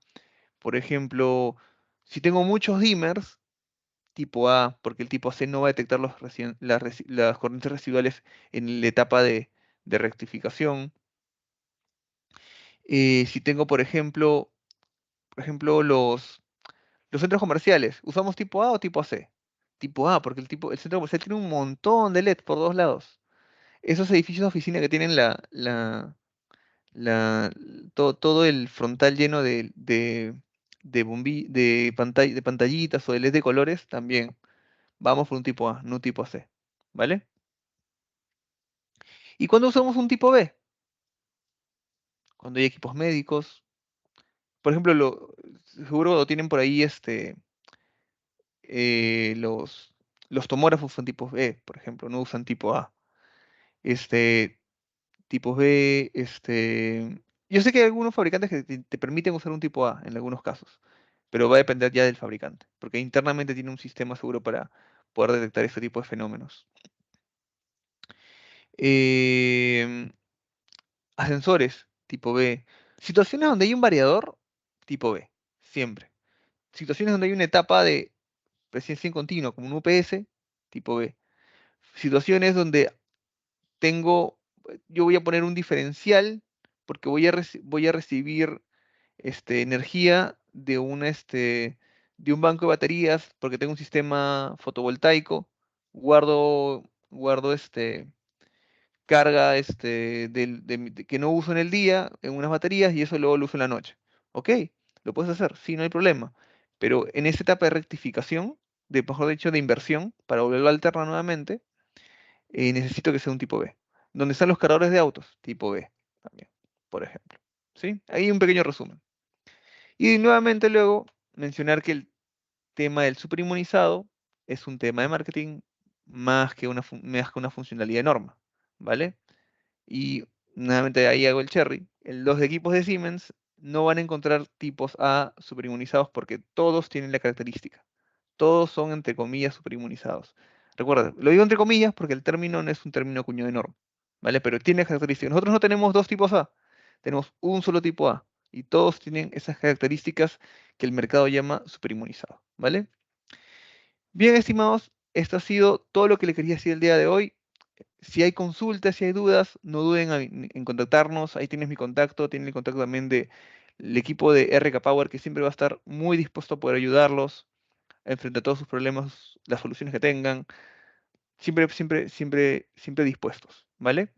Por ejemplo, si tengo muchos dimmers, tipo A, porque el tipo C no va a detectar las corrientes residuales en la etapa de rectificación. Si tengo, por ejemplo, los centros comerciales, ¿usamos tipo A o tipo C? Tipo A, porque el centro comercial tiene un montón de LED por dos lados. Esos edificios de oficina que tienen todo el frontal lleno de pantallitas o de LED de colores, también vamos por un tipo A, no un tipo C. ¿Vale? ¿Y cuándo usamos un tipo B? Cuando hay equipos médicos. Por ejemplo, seguro lo tienen por ahí los tomógrafos son tipos B, por ejemplo, no usan tipo A. Este, Tipos B, yo sé que hay algunos fabricantes que te permiten usar un tipo A en algunos casos, pero va a depender ya del fabricante, porque internamente tiene un sistema seguro para poder detectar este tipo de fenómenos. Em, Ascensores, tipo B. Situaciones donde hay un variador, tipo B, siempre. Situaciones donde hay una etapa de presencia en continuo, como un UPS, tipo B. Situaciones donde yo voy a poner un diferencial porque voy a recibir energía de un banco de baterías porque tengo un sistema fotovoltaico, guardo carga que no uso en el día en unas baterías y eso luego lo uso en la noche. Ok, lo puedes hacer, sí, no hay problema. Pero en esta etapa de rectificación, mejor dicho, de inversión, para volverlo a alternar nuevamente, necesito que sea un tipo B. ¿Dónde están los cargadores de autos? Tipo B, también, por ejemplo. ¿Sí? Ahí un pequeño resumen. Y nuevamente luego mencionar que el tema del superinmunizado es un tema de marketing más que una funcionalidad de norma, ¿vale? Y nuevamente ahí hago el cherry. Los equipos de Siemens no van a encontrar tipos A superinmunizados porque todos tienen la característica. Todos son, entre comillas, superinmunizados. Recuerda, lo digo entre comillas porque el término no es un término acuñado de norma, ¿vale? Pero tiene características. Nosotros no tenemos dos tipos A, tenemos un solo tipo A. Y todos tienen esas características que el mercado llama superinmunizado, ¿vale? Bien, estimados, esto ha sido todo lo que le quería decir el día de hoy. Si hay consultas, si hay dudas, no duden en contactarnos. Ahí tienes mi contacto, tienes el contacto también del equipo de RK Power, que siempre va a estar muy dispuesto a poder ayudarlos a enfrentar todos sus problemas, las soluciones que tengan. Siempre dispuestos, ¿vale?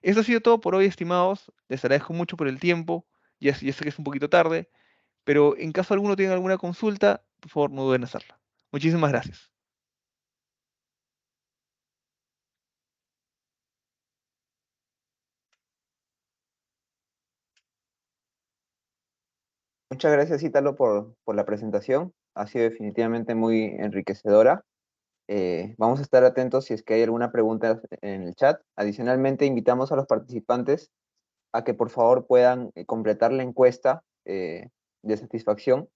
Eso ha sido todo por hoy, estimados. Les agradezco mucho por el tiempo. Ya sé que es un poquito tarde, pero en caso alguno tenga alguna consulta, por favor, no duden en hacerla. Muchísimas gracias. Muchas gracias, Ítalo, por la presentación. Ha sido definitivamente muy enriquecedora. Vamos a estar atentos si es que hay alguna pregunta en el chat. Adicionalmente, invitamos a los participantes a que por favor puedan completar la encuesta de satisfacción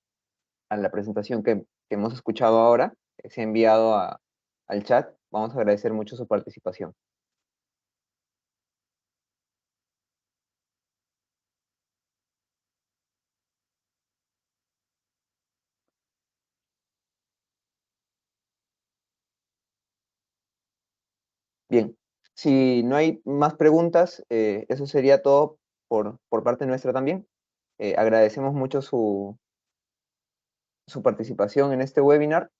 a la presentación que hemos escuchado ahora. Se ha enviado al chat. Vamos a agradecer mucho su participación. Bien, si no hay más preguntas, eso sería todo por parte nuestra también. Agradecemos mucho su participación en este webinar.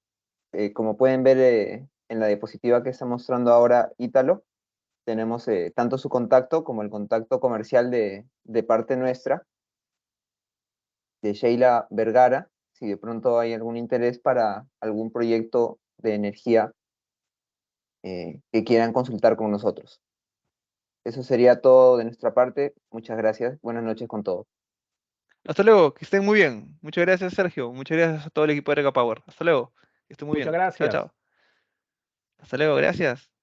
Como pueden ver en la diapositiva que está mostrando ahora Ítalo, tenemos tanto su contacto como el contacto comercial de parte nuestra, de Sheila Vergara, si de pronto hay algún interés para algún proyecto de energía que quieran consultar con nosotros. Eso sería todo de nuestra parte. Muchas gracias. Buenas noches con todos. Hasta luego, que estén muy bien. Muchas gracias, Sergio. Muchas gracias a todo el equipo de Reca Power. Hasta luego, que estén muy Muchas bien. Chao, gracias. chao. Hasta luego, gracias.